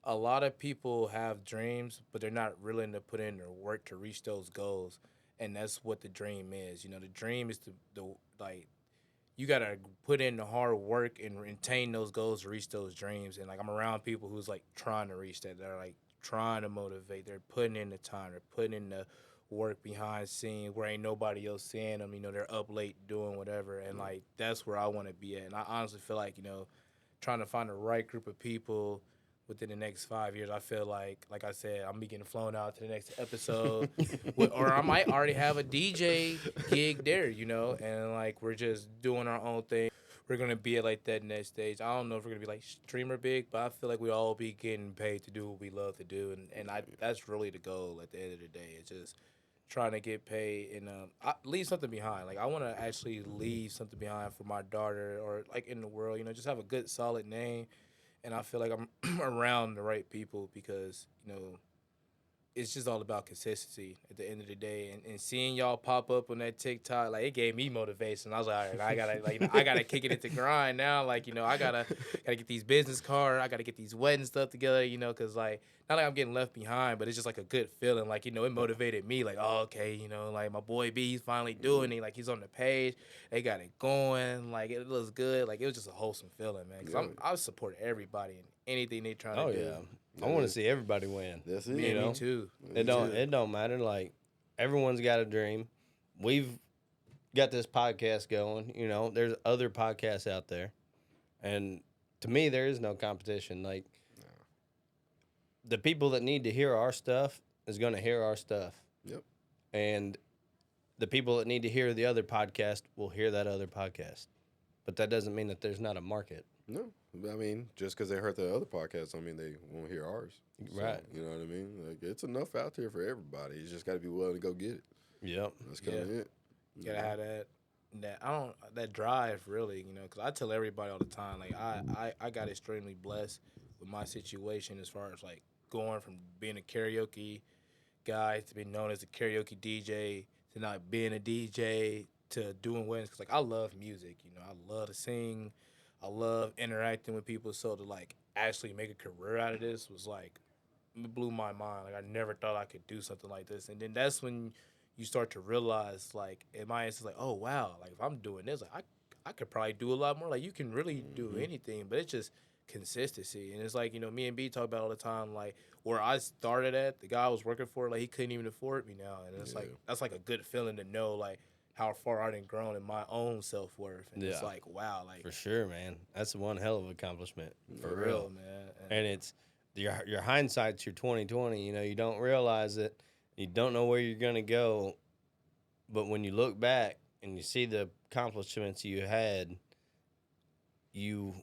Speaker 3: a lot of people have dreams, but they're not willing to put in their work to reach those goals. And that's what the dream is. The dream is the like you gotta put in the hard work and retain those goals to reach those dreams. And like I'm around people who's like trying to reach that. They're like trying to motivate. They're putting in the time. They're putting in the work behind scenes where ain't nobody else seeing them. You know, they're up late doing whatever. And like that's where I want to be at. And I honestly feel like, you know, trying to find the right group of people within the next 5 years. I feel like I said, I'm be getting flown out to the next episode, or I might already have a DJ gig there, you know, and like we're just doing our own thing. We're gonna be at like that next stage. I don't know if we're gonna be like streamer big, but I feel like we all be getting paid to do what we love to do, and that's really the goal at the end of the day. It's just trying to get paid and leave something behind. Like I want to actually leave something behind for my daughter or like in the world. You know, just have a good solid name. And I feel like I'm around the right people because, you know, it's just all about consistency at the end of the day. And seeing y'all pop up on that TikTok, like it gave me motivation. I was like, all right, I gotta like, you know, I gotta kick it into grind now. Like, you know, I gotta get these business cards, I gotta get these wedding stuff together, you know, cause like not like I'm getting left behind, but it's just like a good feeling. Like, you know, it motivated me. Like, oh, okay, you know, like my boy B, he's finally doing it. Like he's on the page, they got it going. Like it looks good. Like it was just a wholesome feeling, man. Cause I support everybody in anything they trying to do.
Speaker 2: Yeah. I want to see everybody win.
Speaker 1: That's it.
Speaker 2: You know?
Speaker 3: Me too.
Speaker 2: It don't matter. Like everyone's got a dream. We've got this podcast going. You know, there's other podcasts out there, and to me, there is no competition. Like the people that need to hear our stuff is going to hear our stuff.
Speaker 1: Yep.
Speaker 2: And the people that need to hear the other podcast will hear that other podcast. But that doesn't mean that there's not a market.
Speaker 1: No, I mean, just because they heard the other podcast, I mean, they won't hear ours. So,
Speaker 2: Right.
Speaker 1: You know what I mean? Like, it's enough out there for everybody. You just got to be willing to go get it.
Speaker 2: Yep.
Speaker 1: That's kind of it.
Speaker 3: You gotta have that drive really, you know, because I tell everybody all the time, like I got extremely blessed with my situation as far as like going from being a karaoke guy to being known as a karaoke DJ to not being a DJ to doing weddings. Cause like I love music, you know, I love to sing, I love interacting with people. So to like actually make a career out of this was like it blew my mind. Like I never thought I could do something like this, and then that's when you start to realize, like, in my instance, like, oh, wow, like, if I'm doing this, like, I could probably do a lot more. Like, you can really do anything, but it's just consistency. And it's like, you know, me and B talk about all the time, like, where I started at, the guy I was working for, like, he couldn't even afford me now. And it's like, that's like a good feeling to know, like, how far I done grown in my own self-worth. And it's like, wow, like.
Speaker 2: For sure, man. That's one hell of an accomplishment.
Speaker 3: For real, man.
Speaker 2: And it's, your hindsight's your 20/20. You know, you don't realize it. You don't know where you're going to go, but when you look back and you see the accomplishments you had, you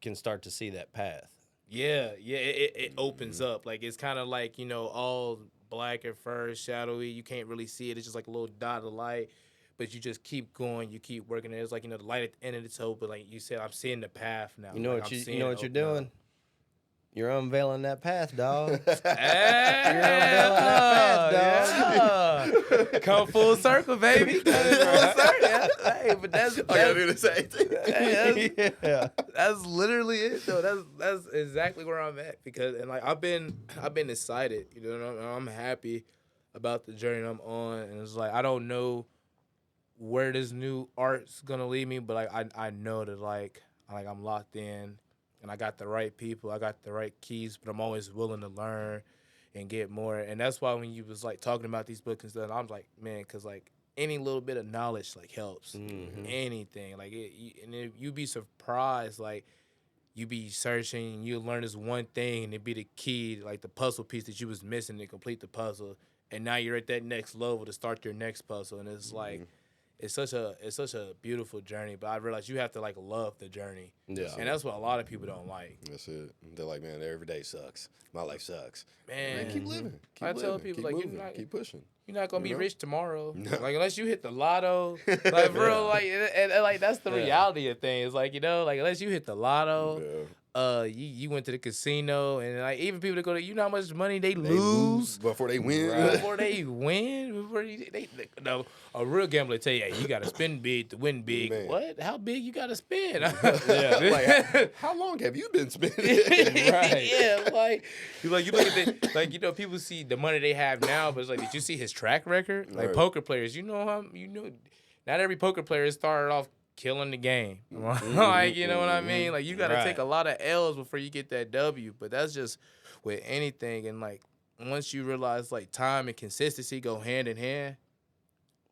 Speaker 2: can start to see that path.
Speaker 3: Yeah, it opens up. Like, it's kind of like, you know, all black at first, shadowy. You can't really see it. It's just like a little dot of light, but you just keep going. You keep working. It's like, you know, the light at the end of the tunnel, but like you said, I'm seeing the path now.
Speaker 2: You know
Speaker 3: like,
Speaker 2: what you're doing?
Speaker 3: Up.
Speaker 2: You're unveiling that path, dog.
Speaker 3: You're unveiling
Speaker 2: that path, dog.
Speaker 3: Come full circle, baby. Come full circle. Hey, but that's
Speaker 1: I gotta do the same thing.
Speaker 3: That's literally it, though. That's exactly where I'm at because, and like I've been excited, you know. I'm happy about the journey I'm on, and it's like I don't know where this new art's gonna lead me, but like I know that like I'm locked in. And I got the right people, I got the right keys, but I'm always willing to learn and get more. And that's why when you was like talking about these books and stuff, I'm like, man, because like any little bit of knowledge like helps. Anything like and if you be surprised, like you be searching, and you learn this one thing, and it be the key, like the puzzle piece that you was missing to complete the puzzle. And now you're at that next level to start your next puzzle, and it's like. It's such a beautiful journey, but I realize you have to like love the journey.
Speaker 2: Yeah.
Speaker 3: And that's what a lot of people don't like.
Speaker 1: That's it. They're like, man, every day sucks. My life sucks.
Speaker 3: Man,
Speaker 1: keep living. Keep
Speaker 3: I
Speaker 1: living.
Speaker 3: tell people
Speaker 1: keep
Speaker 3: like
Speaker 1: moving. Keep pushing.
Speaker 3: You're not gonna be rich tomorrow.
Speaker 1: No.
Speaker 3: Like unless you hit the lotto. Like for real, like and like that's the reality of things. Like, you know, like unless you hit the lotto. You went to the casino, and like even people that go to, you know how much money they lose
Speaker 1: before they win.
Speaker 3: No, a real gambler tell you, hey, you gotta spend big to win big.
Speaker 1: Man.
Speaker 3: What? How big you gotta spend?
Speaker 1: Like, how long have you been spending?
Speaker 2: Right.
Speaker 3: Yeah, like you look at the, like, you know, people see the money they have now, but it's like, did you see his track record? Like poker players, you know, not every poker player started off killing the game.
Speaker 1: Mm-hmm,
Speaker 3: Like, you know what I mean? Like, you got to
Speaker 2: Right.
Speaker 3: take a lot of L's before you get that W. But that's just with anything. And, like, once you realize, like, time and consistency go hand in hand,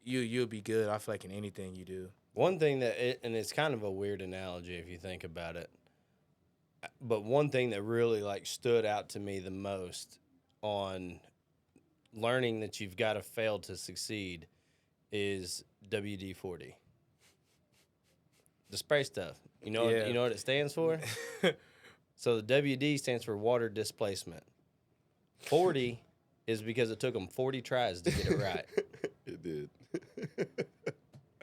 Speaker 3: you'll be good, I feel like, in anything you do.
Speaker 2: One thing and it's kind of a weird analogy if you think about it, but one thing that really like stood out to me the most on learning that you've got to fail to succeed is WD-40. The spray stuff. You know what it stands for? So the WD stands for water displacement. 40 is because it took them 40 tries to get it right.
Speaker 1: It did.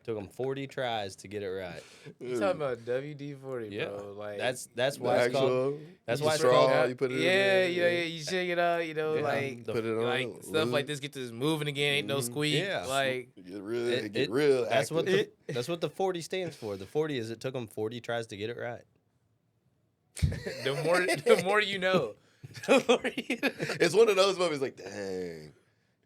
Speaker 2: Took them 40 tries to get it right.
Speaker 3: You talking about WD-40,
Speaker 2: Yeah.
Speaker 3: bro? Like,
Speaker 2: That's why it's called. That's why it's
Speaker 1: straw,
Speaker 2: called.
Speaker 1: you put it in
Speaker 3: yeah,
Speaker 1: there.
Speaker 3: you shake it out, like
Speaker 1: Put it on.
Speaker 3: like stuff like this get this moving again, ain't no squeak.
Speaker 2: Yeah.
Speaker 3: Like,
Speaker 1: Get real,
Speaker 2: It-
Speaker 1: get
Speaker 2: it-
Speaker 1: real
Speaker 2: That's what
Speaker 1: active.
Speaker 2: that's what the 40 stands for. The 40 is it took them 40 tries to get it right.
Speaker 3: the more you know.
Speaker 1: It's one of those moments like, dang,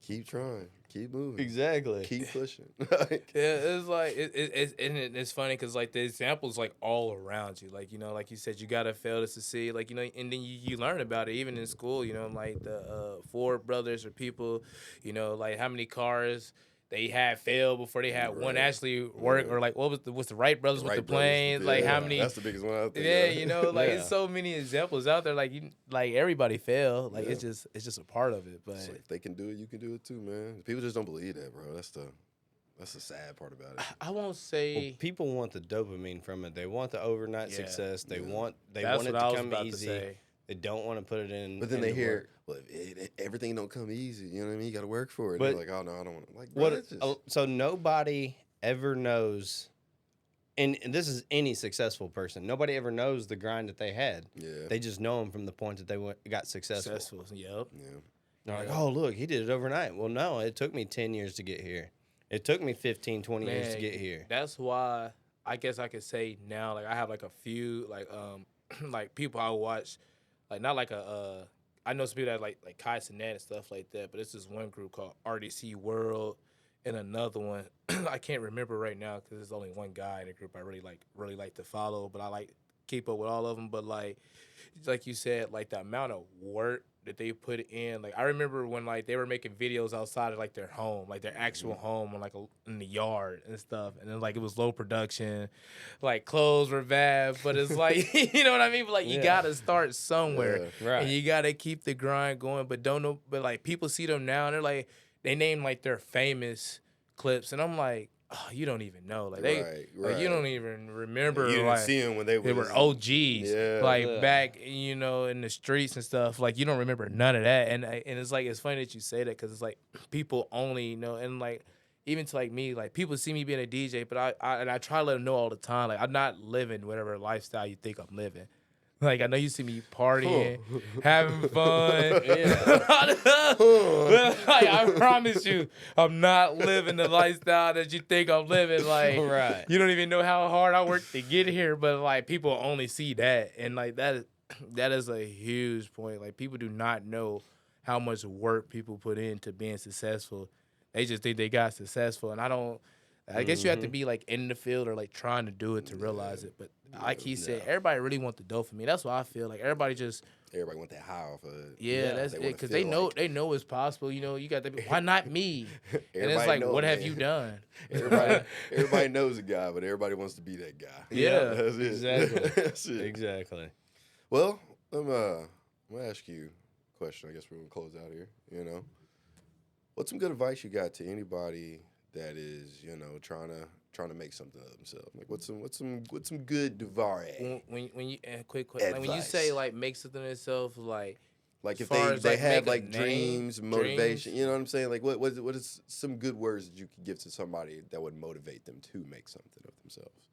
Speaker 1: keep trying, keep moving,
Speaker 2: Exactly.
Speaker 1: keep pushing.
Speaker 3: Yeah, it's like it's funny because like the examples like all around you, like, you know, like you said, you gotta fail to succeed, like, you know, and then you learn about it even in school, you know, like the Ford brothers or people, you know, like how many cars they had failed before they had one
Speaker 1: Right.
Speaker 3: actually work, or like what's the Wright brothers with the
Speaker 1: Wright brothers,
Speaker 3: planes, like how
Speaker 1: yeah,
Speaker 3: many.
Speaker 1: That's the biggest one out there.
Speaker 3: Yeah, you know, like
Speaker 2: Yeah.
Speaker 3: it's so many examples out there. Like like everybody fail. Like
Speaker 1: Yeah.
Speaker 3: it's just a part of it. But
Speaker 1: It's like, if they can do it, you can do it too, man. People just don't believe that, bro. That's the sad part about it.
Speaker 3: I won't
Speaker 2: Well,
Speaker 3: say
Speaker 2: people want the dopamine from it. They want the overnight
Speaker 3: Yeah.
Speaker 2: success. They
Speaker 1: Yeah.
Speaker 2: want
Speaker 3: that's
Speaker 2: it
Speaker 3: what
Speaker 2: to
Speaker 3: I was
Speaker 2: come
Speaker 3: about
Speaker 2: easy.
Speaker 3: to say.
Speaker 2: They don't want to put it in.
Speaker 1: But then they
Speaker 2: into
Speaker 1: hear,
Speaker 2: work.
Speaker 1: well, everything don't come easy. You know what I mean? You got to work for it.
Speaker 2: But-
Speaker 1: They're like, oh no, I don't want to. Like, bro,
Speaker 2: What?
Speaker 1: that's just,
Speaker 2: So nobody ever knows, and this is any successful person. Nobody ever knows the grind that they had.
Speaker 1: yeah,
Speaker 2: They just know them from the point that they got successful.
Speaker 3: Yep.
Speaker 1: yeah.
Speaker 2: They're like,
Speaker 3: Yeah.
Speaker 2: oh, look, he did it overnight. Well, no, it took me 10 years to get here. It took me 15, 20 years to
Speaker 3: Man,
Speaker 2: get here.
Speaker 3: That's why I guess I could say now, like I have like a few like like people I watch, like not like I know some people that like Kai Cenat and stuff like that, but it's this one group called RDC World and another one I can't remember right now because there's only one guy in the group I really like to follow, but I like keep up with all of them. But like you said, like the amount of work that they put in. Like I remember when like they were making videos outside of like their home, like their actual home, on like in the yard and stuff, and then like it was low production, like clothes were bad, but it's like you know what I mean. But like you
Speaker 2: Yeah.
Speaker 3: gotta start somewhere,
Speaker 2: Right.
Speaker 3: and you gotta keep the grind going. But don't know, but like people see them now and they're like they name like their famous clips, and I'm like, oh, you don't even know, like they,
Speaker 1: Right,
Speaker 3: like you
Speaker 1: right.
Speaker 3: don't even remember,
Speaker 1: You didn't
Speaker 3: like
Speaker 1: see them when they
Speaker 3: they
Speaker 1: was,
Speaker 3: were OGs,
Speaker 1: Yeah.
Speaker 3: like
Speaker 2: Yeah.
Speaker 3: back, you know, in the streets and stuff. Like you don't remember none of that, and it's like it's funny that you say that because it's like people only know, and like even to like me, like people see me being a DJ, but I try to let them know all the time, like I'm not living whatever lifestyle you think I'm living. Like I know you see me partying, having fun. But, like, I promise you, I'm not living the lifestyle that you think I'm living. Like,
Speaker 2: Right.
Speaker 3: you don't even know how hard I worked to get here, but like people only see that, and like that is a huge point. Like people do not know how much work people put into being successful. They just think they got successful, and I guess you have to be like in the field or like trying to do it to realize it. But like he said, everybody really want the dough for me. That's what I feel like. Everybody just
Speaker 1: Everybody want that high off of it.
Speaker 3: yeah, that's
Speaker 1: they
Speaker 3: it.
Speaker 1: wanna
Speaker 3: Because
Speaker 1: feel
Speaker 3: they know it's possible. You know, you got to. Why not me? And it's
Speaker 1: Everybody
Speaker 3: like,
Speaker 1: know,
Speaker 3: what have
Speaker 1: man.
Speaker 3: you done?
Speaker 1: Everybody knows a guy, but everybody wants to be that guy.
Speaker 3: Yeah,
Speaker 1: That's it.
Speaker 2: exactly.
Speaker 1: That's it.
Speaker 2: Exactly.
Speaker 1: Well, I'm gonna ask you a question. I guess we're gonna close out here. You know, what's some good advice you got to anybody that is, you know, trying to make something of themselves? Like, what's some good Davarae?
Speaker 3: When you quick like when you say
Speaker 1: Advice.
Speaker 3: like make something of itself, like
Speaker 1: Like
Speaker 3: as
Speaker 1: if
Speaker 3: far
Speaker 1: they
Speaker 3: as,
Speaker 1: they
Speaker 3: like,
Speaker 1: have
Speaker 3: make a
Speaker 1: like
Speaker 3: name,
Speaker 1: dreams, motivation.
Speaker 3: dreams.
Speaker 1: You know what I'm saying? Like what is some good words that you could give to somebody that would motivate them to make something of themselves?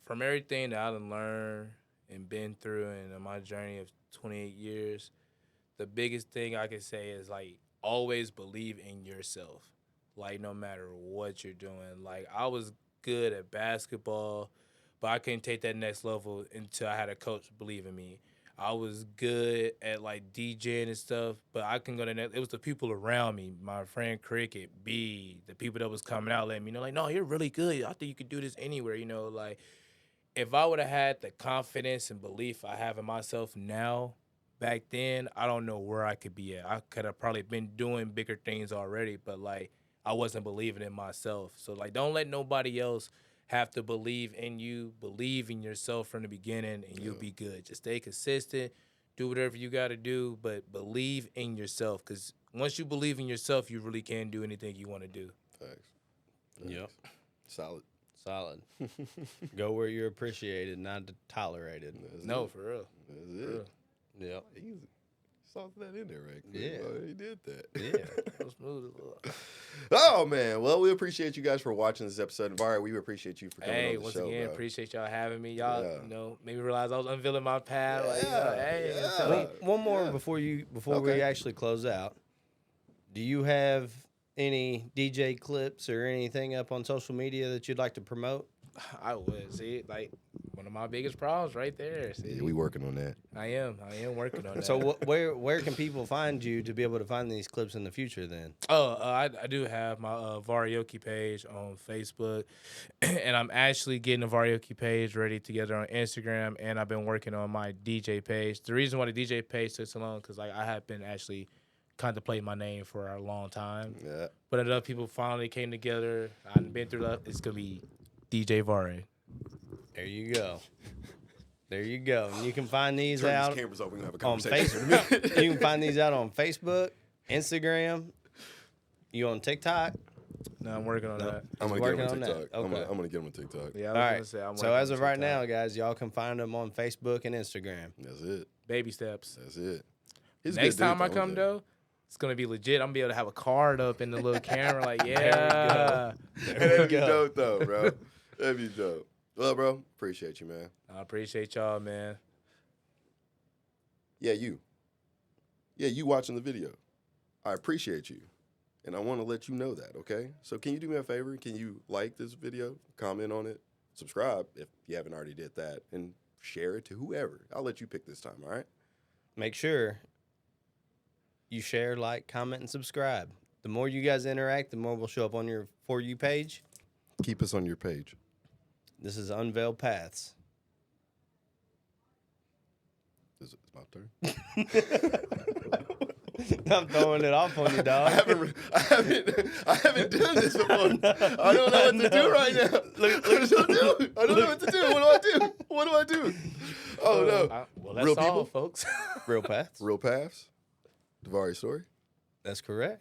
Speaker 3: from everything that I've learned and been through and in my journey of 28 years, the biggest thing I can say is like always believe in yourself. Like no matter what you're doing. Like I was good at basketball, but I couldn't take that next level until I had a coach believe in me. I was good at like DJing and stuff, but I can go to it was the people around me, my friend Cricket, B, the people that was coming out letting me know, like, no, you're really good. I think you could do this anywhere, like if I would have had the confidence and belief I have in myself now, back then, I don't know where I could be at. I could have probably been doing bigger things already, but like I wasn't believing in myself. So like don't let nobody else have to believe in you. Believe in yourself from the beginning and you'll be good. Just stay consistent, do whatever you gotta do, but believe in yourself. Cause once you believe in yourself, you really can do anything you want to do.
Speaker 1: Facts.
Speaker 2: Yep.
Speaker 1: Solid.
Speaker 2: Solid. Go where you're appreciated, not tolerated.
Speaker 3: No, for real.
Speaker 1: That's
Speaker 3: For
Speaker 1: it.
Speaker 3: real.
Speaker 2: Yep.
Speaker 1: Easy. Sauce that in there right quick.
Speaker 2: Yeah.
Speaker 1: Bro. He did that.
Speaker 2: Yeah.
Speaker 3: So smooth as well.
Speaker 1: Oh, man. Well, we appreciate you guys for watching this episode. Davarae, we appreciate you for coming
Speaker 3: Hey,
Speaker 1: on the
Speaker 3: once
Speaker 1: show,
Speaker 3: again,
Speaker 1: bro.
Speaker 3: appreciate y'all having me. Y'all,
Speaker 1: Yeah.
Speaker 3: made me realize I was unveiling my path. Like, hey,
Speaker 1: Yeah.
Speaker 3: tell me.
Speaker 2: One more
Speaker 1: Yeah.
Speaker 2: before we
Speaker 1: Okay.
Speaker 2: actually close out. Do you have any DJ clips or anything up on social media that you'd like to promote?
Speaker 3: I would see like one of my biggest problems right there. See,
Speaker 1: Yeah, we working on that.
Speaker 3: I am working on that.
Speaker 2: So where can people find you to be able to find these clips in the future then?
Speaker 3: I do have my Varioki page on Facebook, and I'm actually getting a Varioki page ready together on Instagram, and I've been working on my DJ page. The reason why the DJ page took so long because like I have been actually contemplating my name for a long time,
Speaker 1: Yeah.
Speaker 3: but enough people finally came together. I've been through that. It's gonna be DJ Davarae.
Speaker 2: There you go. There you go. And you can find these
Speaker 1: Turn
Speaker 2: out
Speaker 1: these cameras off. We're going to have a
Speaker 2: on
Speaker 1: conversation.
Speaker 2: Facebook. You can find these out on Facebook, Instagram. You on TikTok?
Speaker 3: No, I'm working on that.
Speaker 1: I'm going to
Speaker 2: Working
Speaker 1: get him
Speaker 2: on
Speaker 1: on
Speaker 2: that.
Speaker 1: TikTok.
Speaker 2: Okay.
Speaker 1: I'm going to get him on TikTok.
Speaker 3: Yeah, I
Speaker 2: All
Speaker 3: was
Speaker 2: right.
Speaker 3: gonna say, I'm
Speaker 2: So
Speaker 3: working
Speaker 2: as
Speaker 3: on
Speaker 2: of right
Speaker 3: TikTok.
Speaker 2: now, guys, y'all can find them on Facebook and Instagram.
Speaker 1: That's it.
Speaker 3: Baby steps.
Speaker 1: That's it. He's a
Speaker 3: Next
Speaker 1: good dude,
Speaker 3: time I
Speaker 1: though,
Speaker 3: come
Speaker 1: yeah.
Speaker 3: though, it's gonna be legit. I'm gonna be able to have a card up in the little camera, like yeah.
Speaker 1: That'd be
Speaker 2: go.
Speaker 1: dope, though, bro. That'd be dope. Well, bro, appreciate you, man.
Speaker 3: I appreciate y'all, man.
Speaker 1: Yeah, you. Yeah, you watching the video. I appreciate you. And I want to let you know that, okay? So can you do me a favor? Can you like this video, comment on it, subscribe if you haven't already did that, and share it to whoever. I'll let you pick this time, all right?
Speaker 2: Make sure you share, like, comment, and subscribe. The more you guys interact, the more will show up on your For You page.
Speaker 1: Keep us on your page.
Speaker 2: This is Unveiled Paths.
Speaker 1: It's my turn.
Speaker 2: I'm throwing it off on you,
Speaker 1: I
Speaker 2: dog.
Speaker 1: haven't done this before. I don't know what to do right now. I don't know what to do. What do I do? Oh no.
Speaker 3: Well, that's
Speaker 1: Real
Speaker 3: all,
Speaker 1: people?
Speaker 3: folks.
Speaker 2: Real Paths.
Speaker 1: Real paths. Davarae story.
Speaker 2: That's correct.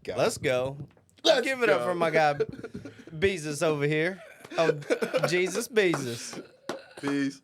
Speaker 1: Got
Speaker 2: Let's go.
Speaker 1: Let's
Speaker 2: Give it up
Speaker 1: go.
Speaker 2: for my guy, Beezus over here. Oh, Jesus Beezus.
Speaker 1: Peace.